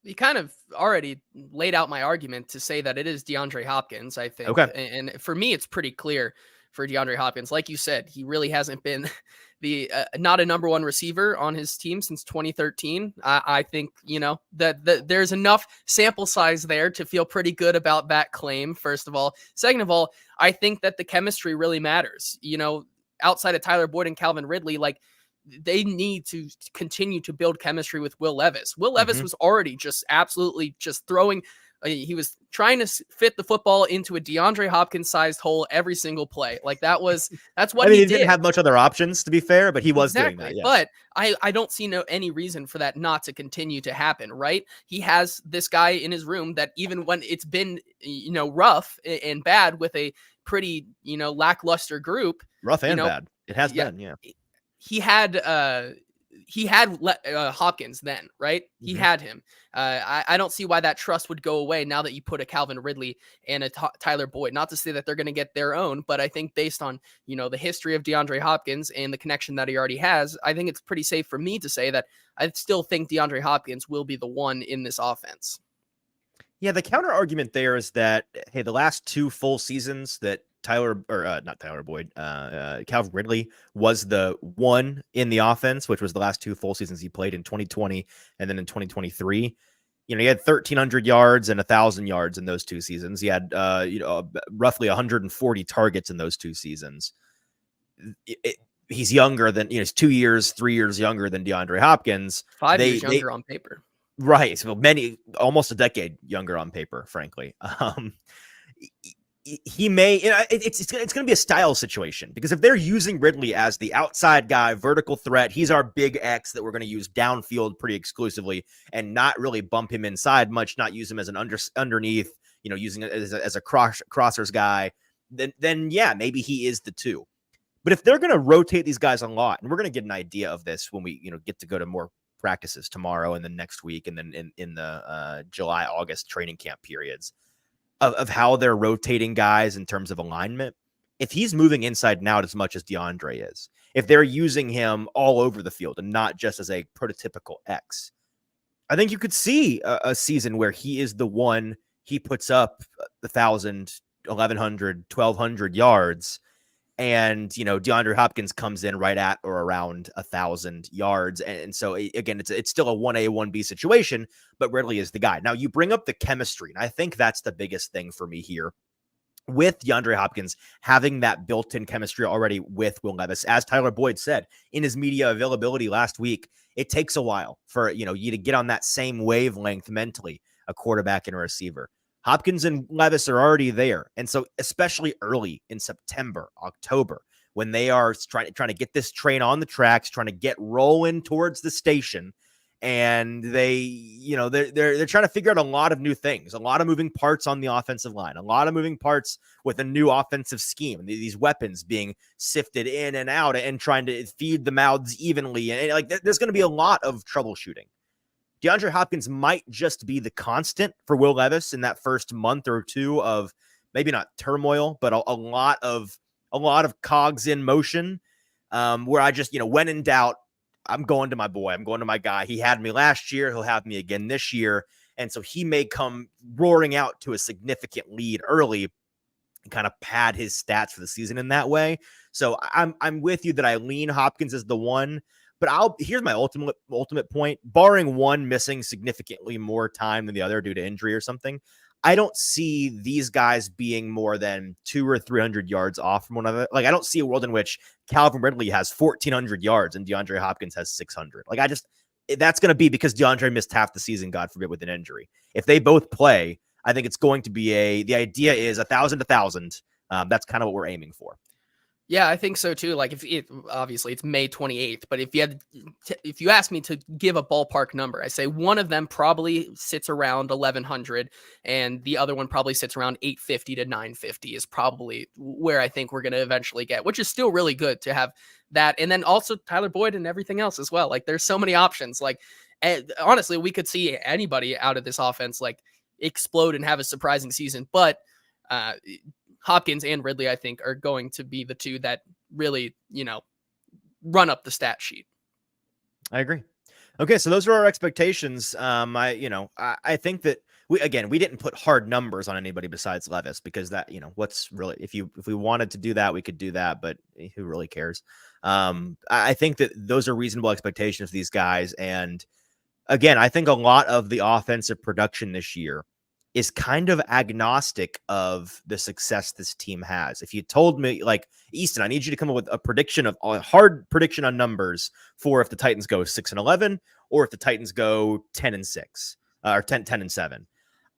You kind of already laid out my argument to say that it is DeAndre Hopkins, I think.
Okay.
And for me, it's pretty clear for DeAndre Hopkins. Like you said, he really hasn't been the not a number one receiver on his team since 2013. I think, that there's enough sample size there to feel pretty good about that claim, first of all. Second of all, I think that the chemistry really matters. Outside of Tyler Boyd and Calvin Ridley, like, they need to continue to build chemistry with Will Levis. Will Levis was already just absolutely just throwing. He was trying to fit the football into a DeAndre Hopkins sized hole every single play. Like that's what he
didn't have much other options, to be fair, but he was doing that. Yes.
But I don't see any reason for that not to continue to happen. Right. He has this guy in his room that even when it's been, rough and bad with a pretty, lackluster group,
rough and bad. It has been. Yeah.
He had Hopkins then, right? He had him. I don't see why that trust would go away now that you put a Calvin Ridley and a Tyler Boyd. Not to say that they're going to get their own, but I think based on, the history of DeAndre Hopkins and the connection that he already has, I think it's pretty safe for me to say that I still think DeAndre Hopkins will be the one in this offense.
Yeah, the counter argument there is that, hey, the last 2 full seasons that Calvin Ridley was the one in the offense, which was the last 2 full seasons he played in 2020 and then in 2023. He had 1,300 yards and 1,000 yards in those 2 seasons. He had, roughly 140 targets in those 2 seasons. He's younger than, he's 2 years, 3 years younger than DeAndre Hopkins.
5 years younger on paper.
Right. So almost a decade younger on paper, frankly. He may, it's going to be a style situation, because if they're using Ridley as the outside guy, vertical threat, he's our big X that we're going to use downfield pretty exclusively and not really bump him inside much, not use him as an underneath, using it as a crossers guy, then yeah, maybe he is the 2. But if they're going to rotate these guys a lot, and we're going to get an idea of this when we, get to go to more practices tomorrow and then next week, and then in the July, August training camp periods, of how they're rotating guys in terms of alignment. If he's moving inside and out as much as DeAndre is, if they're using him all over the field and not just as a prototypical X, I think you could see a season where he is the one, he puts up 1,000, 1,100, 1,200 yards, and, DeAndre Hopkins comes in right at or around 1,000 yards. And so, again, it's still a 1A, 1B situation, but Ridley is the guy. Now, you bring up the chemistry, and I think that's the biggest thing for me here with DeAndre Hopkins having that built-in chemistry already with Will Levis. As Tyler Boyd said in his media availability last week, it takes a while for you to get on that same wavelength mentally, a quarterback and a receiver. Hopkins and Levis are already there. And so especially early in September, October, when they are trying to get this train on the tracks, trying to get rolling towards the station, and they're trying to figure out a lot of new things, a lot of moving parts on the offensive line, a lot of moving parts with a new offensive scheme, these weapons being sifted in and out and trying to feed the mouths evenly. And like, there's going to be a lot of troubleshooting. DeAndre Hopkins might just be the constant for Will Levis in that first month or two of maybe not turmoil, but a lot of cogs in motion, where I just, when in doubt, I'm going to my boy. I'm going to my guy. He had me last year. He'll have me again this year. And so he may come roaring out to a significant lead early and kind of pad his stats for the season in that way. So I'm with you that I lean Hopkins as the one, but here's my ultimate point. Barring one missing significantly more time than the other due to injury or something, I don't see these guys being more than 200 or 300 yards off from one another. Like, I don't see a world in which Calvin Ridley has 1,400 yards and DeAndre Hopkins has 600. Like, that's going to be because DeAndre missed half the season, God forbid, with an injury. If they both play, I think it's going to be the idea is 1,000 to 1,000. That's kind of what we're aiming for.
Yeah, I think so too. Like, obviously it's May 28th, but if you ask me to give a ballpark number, I say one of them probably sits around 1,100 and the other one probably sits around 850 to 950 is probably where I think we're going to eventually get, which is still really good to have that. And then also Tyler Boyd and everything else as well. Like, there's so many options. Like, honestly, we could see anybody out of this offense like explode and have a surprising season, but Hopkins and Ridley, I think, are going to be the two that really, run up the stat sheet. I
agree. Okay, so those are our expectations. I think that we didn't put hard numbers on anybody besides Levis because that, what's really, if we wanted to do that, we could do that, but who really cares? I think that those are reasonable expectations of these guys. And again, I think a lot of the offensive production this year is kind of agnostic of the success this team has. If you told me, like, Easton, I need you to come up with a hard prediction on numbers for if the Titans go 6-11 or if the Titans go 10-6 or 10-7.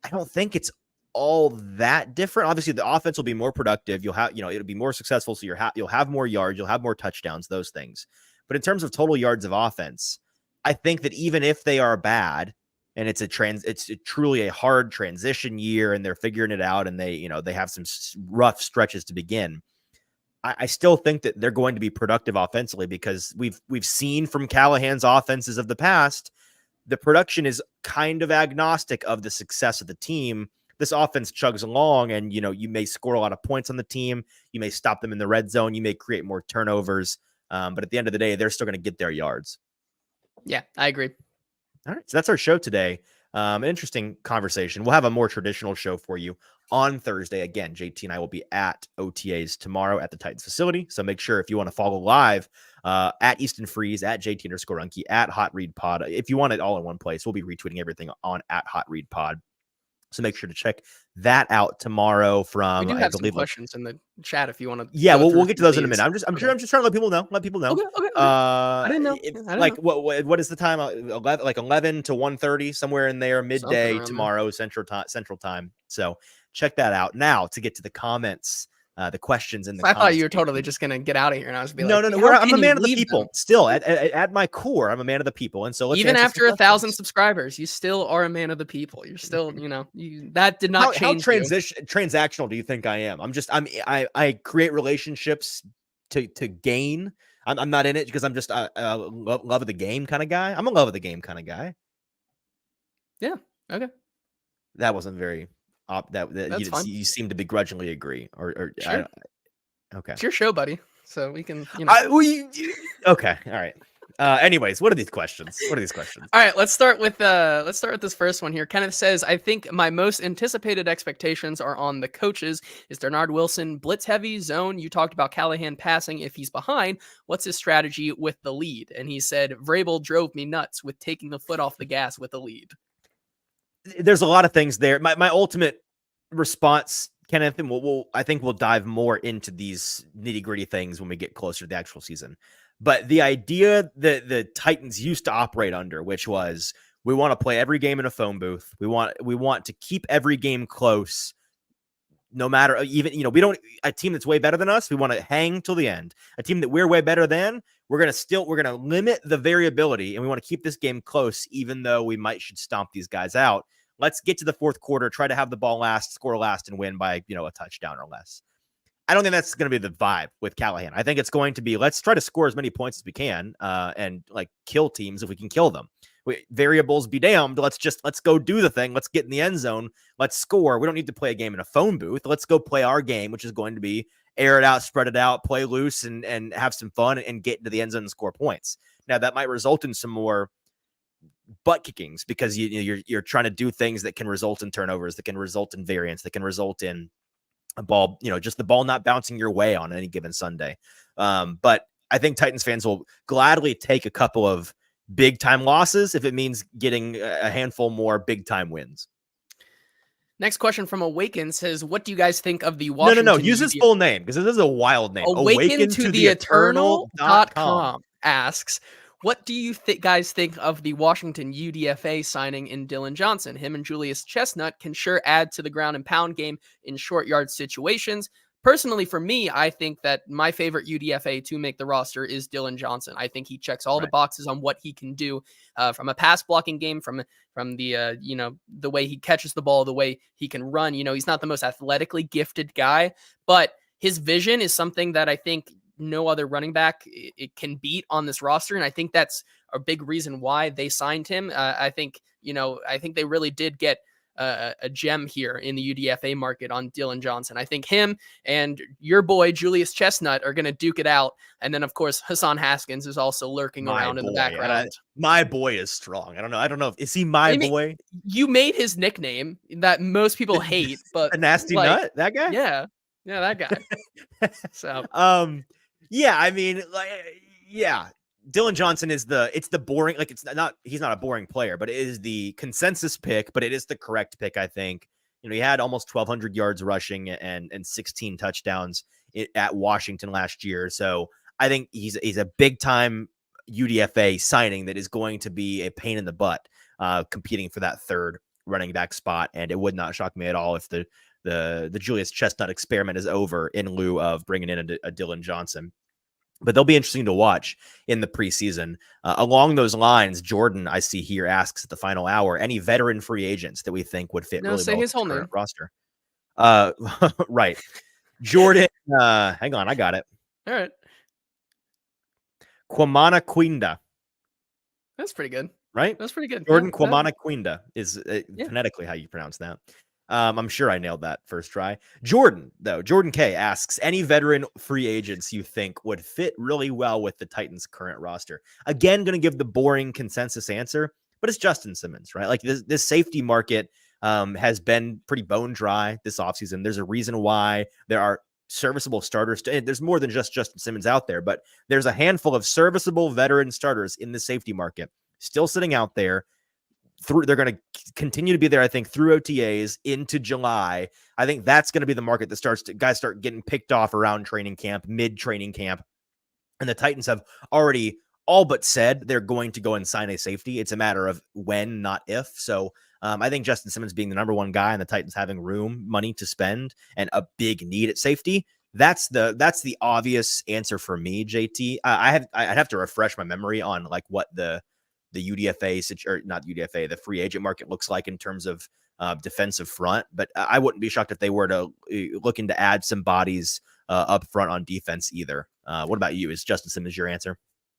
I don't think it's all that different. Obviously, the offense will be more productive. You'll have, it'll be more successful. So you'll have more yards, you'll have more touchdowns, those things. But in terms of total yards of offense, I think that even if they are bad, and it's truly a hard transition year and they're figuring it out and they have some rough stretches to begin, I still think that they're going to be productive offensively because we've seen from Callahan's offenses of the past, the production is kind of agnostic of the success of the team. This offense chugs along and, you may score a lot of points on the team. You may stop them in the red zone. You may create more turnovers. But at the end of the day, they're still going to get their yards.
Yeah, I agree.
All right, so that's our show today. Interesting conversation. We'll have a more traditional show for you on Thursday. Again, JT and I will be at OTAs tomorrow at the Titans facility. So make sure if you want to follow live at Easton Freeze, at JT_Ruhnke, at Hot Read Pod. If you want it all in one place, we'll be retweeting everything on at Hot Read Pod. So make sure to check that out tomorrow from,
we do have some questions in the chat if you want to.
Yeah, we'll get to those in a minute. I'm just trying to let people know.
Okay. I didn't know.
What is the time? 11 to 1:30, somewhere in there, midday tomorrow, Central Time. So check that out. Now to get to the comments. The questions in the
I thought you were totally just going to get out of here and I was
no. I'm a man of the people. Still, at my core, I'm a man of the people. And so
even after 1,000 subscribers, you still are a man of the people. You're still, that did not change.
How transactional do you think I am? I create relationships to gain. I'm not in it because I'm just a love of the game kind of guy. I'm a love of the game kind of guy.
Yeah. Okay.
That wasn't very... you seem to begrudgingly agree, or
sure.
Okay,
it's your show, buddy. So we can,
okay, all right. Anyways, what are these questions? All
right, let's start with this first one here. Kenneth says, I think my most anticipated expectations are on the coaches. Is Bernard Wilson blitz heavy, zone? You talked about Callahan passing if he's behind. What's his strategy with the lead? And he said, Vrabel drove me nuts with taking the foot off the gas with the lead.
There's a lot of things there. My ultimate response Kenneth, and I think we'll dive more into these nitty gritty things when we get closer to the actual season. But the idea that the Titans used to operate under, which was we want to play every game in a phone booth. We want to keep every game close, no matter even, we don't a team that's way better than us. We want to hang till the end. A team that we're way better than, we're going to limit the variability, and we want to keep this game close, even though we should stomp these guys out. Let's get to the fourth quarter, try to have the ball last, score last, and win by, a touchdown or less. I don't think that's going to be the vibe with Callahan. I think it's going to be, let's try to score as many points as we can, and kill teams if we can kill them. Variables be damned. Let's go do the thing. Let's get in the end zone. Let's score. We don't need to play a game in a phone booth. Let's go play our game, which is going to be air it out, spread it out, play loose, and have some fun and get into the end zone and score points. Now that might result in some more butt kickings because you're trying to do things that can result in turnovers, that can result in variance, that can result in a ball, just the ball not bouncing your way on any given Sunday. But I think Titans fans will gladly take a couple of big time losses if it means getting a handful more big time wins.
Next question from Awaken says, what do you guys think of the Washington?
No. Use his full name because this is a wild name.
Awaken to the Eternal.com asks, what do you guys think of the Washington UDFA signing in Dillon Johnson? Him and Julius Chestnut can sure add to the ground and pound game in short yard situations. Personally, for me, I think that my favorite UDFA to make the roster is Dillon Johnson. I think he checks all the boxes on what he can do from a pass blocking game, from the the way he catches the ball, the way he can run. He's not the most athletically gifted guy, but his vision is something that I think no other running back it can beat on this roster, and I think that's a big reason why they signed him. I think they really did get a gem here in the UDFA market on Dillon Johnson. I think him and your boy Julius Chestnut are going to duke it out, and then of course Hassan Haskins is also lurking around in the background.
My boy is strong. I don't know. Is he my boy?
You made his nickname that most people hate, but
a nasty nut. That guy.
Yeah, that guy. So
yeah, I mean, Dillon Johnson is it's the boring, he's not a boring player, but it is the consensus pick, but it is the correct pick. I think, he had almost 1,200 yards rushing and 16 touchdowns at Washington last year. So I think he's a big time UDFA signing that is going to be a pain in the butt, competing for that third running back spot. And it would not shock me at all if the Julius Chestnut experiment is over in lieu of bringing in a Dillon Johnson. But they'll be interesting to watch in the preseason. Along those lines, Jordan, I see here, asks at the final hour, any veteran free agents that we think would fit really well
his whole
current
name.
roster. Right. Jordan, hang on, I got it.
All right.
Kwamana Quinda.
That's pretty good.
Right?
That's pretty good.
Jordan Kwamana Quinda is phonetically how you pronounce that. I'm sure I nailed that first try. Jordan K asks, any veteran free agents you think would fit really well with the Titans' current roster? Again, going to give the boring consensus answer, but it's Justin Simmons, right? Like this safety market has been pretty bone dry this offseason. There's a reason why there are serviceable starters. There's more than just Justin Simmons out there, but there's a handful of serviceable veteran starters in the safety market still sitting out there. They're going to continue to be there, I think, through OTAs into July. I think that's going to be the market that guys start getting picked off around training camp, mid training camp. And the Titans have already all but said they're going to go and sign a safety. It's a matter of when, not if. So I think Justin Simmons being the number one guy and the Titans having money to spend and a big need at safety. That's the obvious answer for me, JT. I'd have to refresh my memory on what the UDFA, or not UDFA, the free agent market looks like in terms of defensive front. But I wouldn't be shocked if they were to looking to add some bodies up front on defense either. What about you? Is Justin Simmons your answer?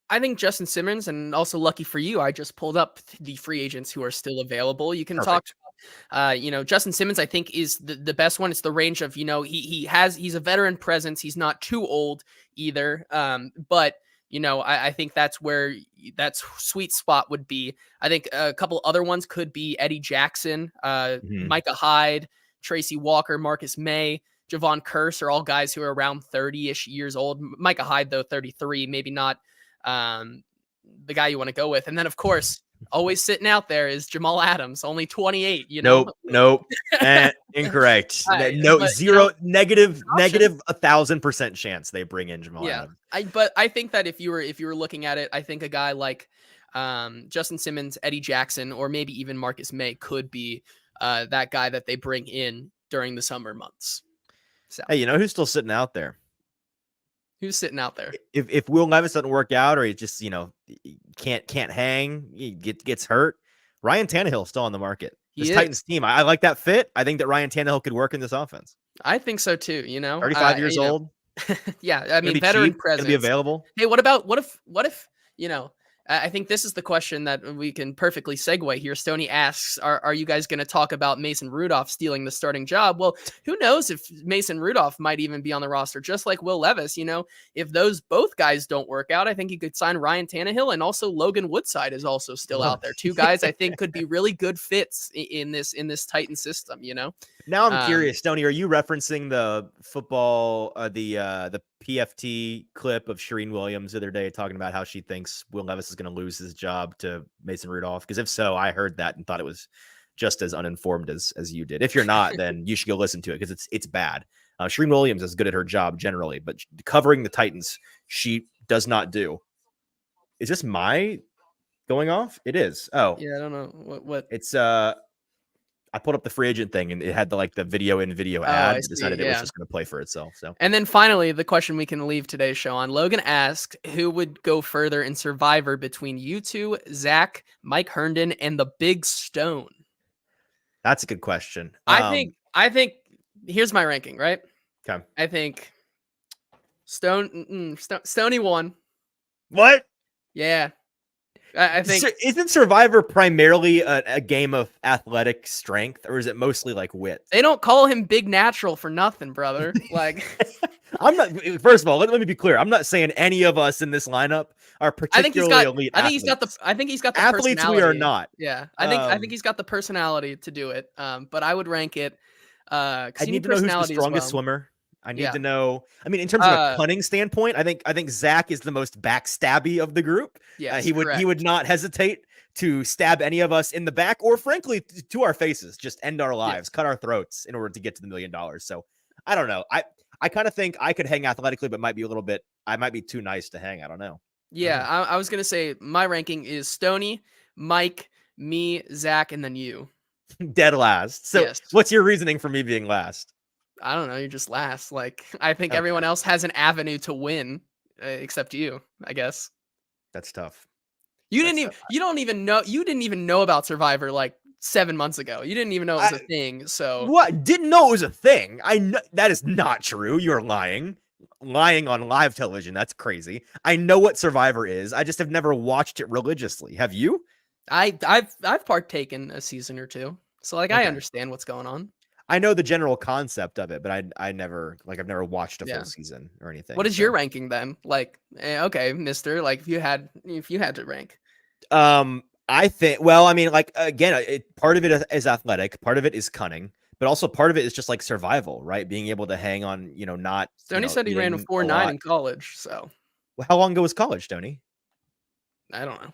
I think Justin Simmons, and also lucky for you, I just pulled up the free agents who are still available. You can Perfect. Talk, Justin Simmons, I think, is the best one. It's the range of, he's a veteran presence. He's not too old either. But I think that's where that sweet spot would be. I think a couple other ones could be Eddie Jackson, Micah Hyde, Tracy Walker, Marcus May, Javon Curse are all guys who are around 30-ish years old. Micah Hyde, though, 33, maybe not the guy you want to go with. And then, of course, always sitting out there is Jamal Adams, only 28.
Nope. Incorrect. No,
But
zero, negative
option.
1,000% chance they bring in Jamal
Yeah,
Adams.
but I think that if you were looking at it, I think a guy like Justin Simmons, Eddie Jackson, or maybe even Marcus May could be that guy that they bring in during the summer months. So
Hey, you know who's still sitting out there?
who's sitting out there?
If Will Levis doesn't work out, or he just can't hang, he gets hurt, Ryan Tannehill's still on the market. This Titans team, I like that fit. I think that Ryan Tannehill could work in this offense.
I think so too.
35 years old.
Yeah, I mean,
be
veteran
cheap,
presence.
Gonna be available.
Hey, what if I think this is the question that we can perfectly segue here. Stoney asks, are you guys going to talk about Mason Rudolph stealing the starting job? Well, who knows if Mason Rudolph might even be on the roster, just like Will Levis. If those both guys don't work out, I think he could sign Ryan Tannehill, and also Logan Woodside is also still out there. Two guys I think could be really good fits in this Titan system,
Now I'm curious, Stoney, are you referencing the football, the PFT clip of Shireen Williams the other day talking about how she thinks Will Levis is going to lose his job to Mason Rudolph? Because if so, I heard that and thought it was just as uninformed as you did. If you're not, then you should go listen to it because it's bad. Shireen Williams is good at her job generally, but covering the Titans, she does not do. Is this my going off? It is. Oh,
yeah, I don't know what
it's. I pulled up the free agent thing and it had the video in video ad. Decided it was just going to play for itself. So,
and then finally, the question we can leave today's show on. Logan asked, who would go further in Survivor between you two, Zach, Mike Herndon, and the Big Stone?
That's a good question.
I think here's my ranking, right?
Okay.
I think Stoney won.
What?
Yeah. I think
isn't Survivor primarily a game of athletic strength, or is it mostly like wit?
They don't call him Big Natural for nothing, brother. Like,
I'm not. First of all, let me be clear. I'm not saying any of us in this lineup are particularly elite.
I think he's got the
athletes. We are not.
Yeah, I think he's got the personality to do it. But I would rank it.
I need to know who's the strongest swimmer. I need to know. I mean, in terms of a cunning standpoint, I think Zach is the most backstabby of the group.
Yeah,
he would not hesitate to stab any of us in the back, or frankly, to our faces, just end our lives, cut our throats in order to get to the $1 million. So I don't know. I kind of think I could hang athletically, but I might be too nice to hang. I don't know.
Yeah, I was gonna say my ranking is Stoney, Mike, me, Zach, and then you.
Dead last. So what's your reasoning for me being last?
I don't know. You're just last. Like, I think everyone else has an avenue to win, except you, I guess.
That's tough.
You didn't even know about Survivor like 7 months ago. You didn't even know it was a thing. So
what? Didn't know it was a thing. I know that is not true. You're lying on live television. That's crazy. I know what Survivor is. I just have never watched it religiously. Have you?
I've partaken a season or two. So I understand what's going on.
I know the general concept of it, but I've never watched a full season or anything.
What is your ranking then? Like, okay, mister, like if you had to rank.
I think, well, I mean, like, again, part of it is athletic, part of it is cunning, but also part of it is just like survival, right? Being able to hang on, not.
Stoney said he ran a 4.9 in college. So
well, how long ago was college, Stoney?
I don't know.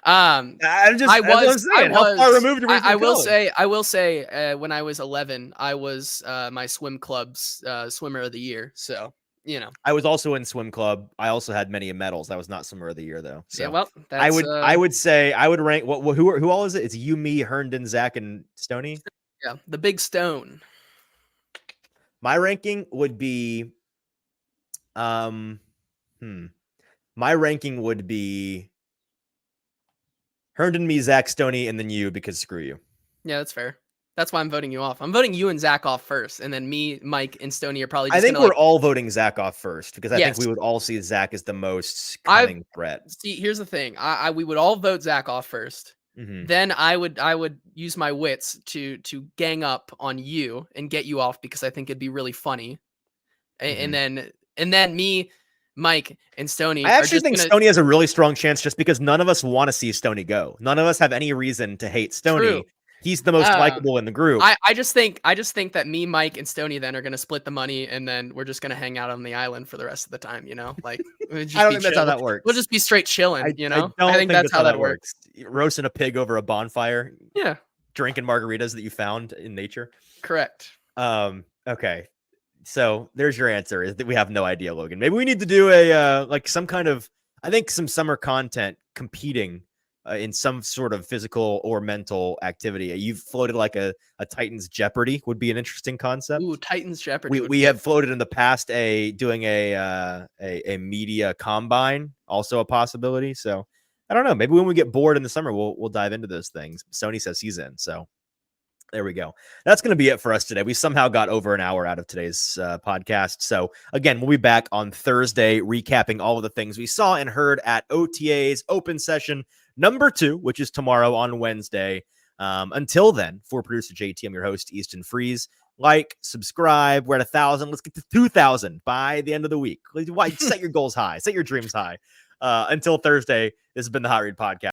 How far removed?
I will say, when I was 11, I was my swim club's swimmer of the year. So,
I was also in swim club. I also had many medals. I was not swimmer of the year though. So
yeah, well,
I would say I would rank who all is it? It's you, me, Herndon, Zach, and Stoney.
Yeah, the Big Stone.
My ranking would be, my ranking would be Herndon, me, Zach, Stoney, and then you, because screw you.
Yeah, that's fair. That's why I'm voting you off. I'm voting you and Zach off first, and then me, Mike, and Stoney are probably just
I think we're all voting Zach off first, because I think we would all see Zach as the most cunning threat.
See, here's the thing. We would all vote Zach off first. Mm-hmm. Then I would use my wits to gang up on you and get you off, because I think it'd be really funny. Mm-hmm. And then me, Mike, and Stoney.
I actually think Stoney has a really strong chance, just because none of us want to see Stoney go. None of us have any reason to hate Stoney. True. He's the most likable in the group.
I just think that me, Mike, and Stoney then are going to split the money, and then we're just going to hang out on the island for the rest of the time. Like
I don't think that's how that works.
We'll just be straight chilling,
I
I
don't
think that's how that works.
Roasting a pig over a bonfire.
Yeah.
Drinking margaritas that you found in nature.
Correct.
Okay. So there's your answer, is that we have no idea, Logan. Maybe we need to do a like some kind of, I think some summer content competing in some sort of physical or mental activity. You've floated like a Titans Jeopardy would be an interesting concept.
Ooh, Titans Jeopardy.
We have floated in the past doing a media combine, also a possibility. So I don't know. Maybe when we get bored in the summer, we'll dive into those things. Sony says he's in. So there we go. That's going to be it for us today. We somehow got over an hour out of today's podcast. So again, we'll be back on Thursday, recapping all of the things we saw and heard at OTA's open session number 2, which is tomorrow on Wednesday. Until then, for producer JT, I'm your host, Easton Freeze. Like, subscribe. We're at 1,000. Let's get to 2,000 by the end of the week. Set your goals high. Set your dreams high. Until Thursday, this has been the Hot Read Podcast.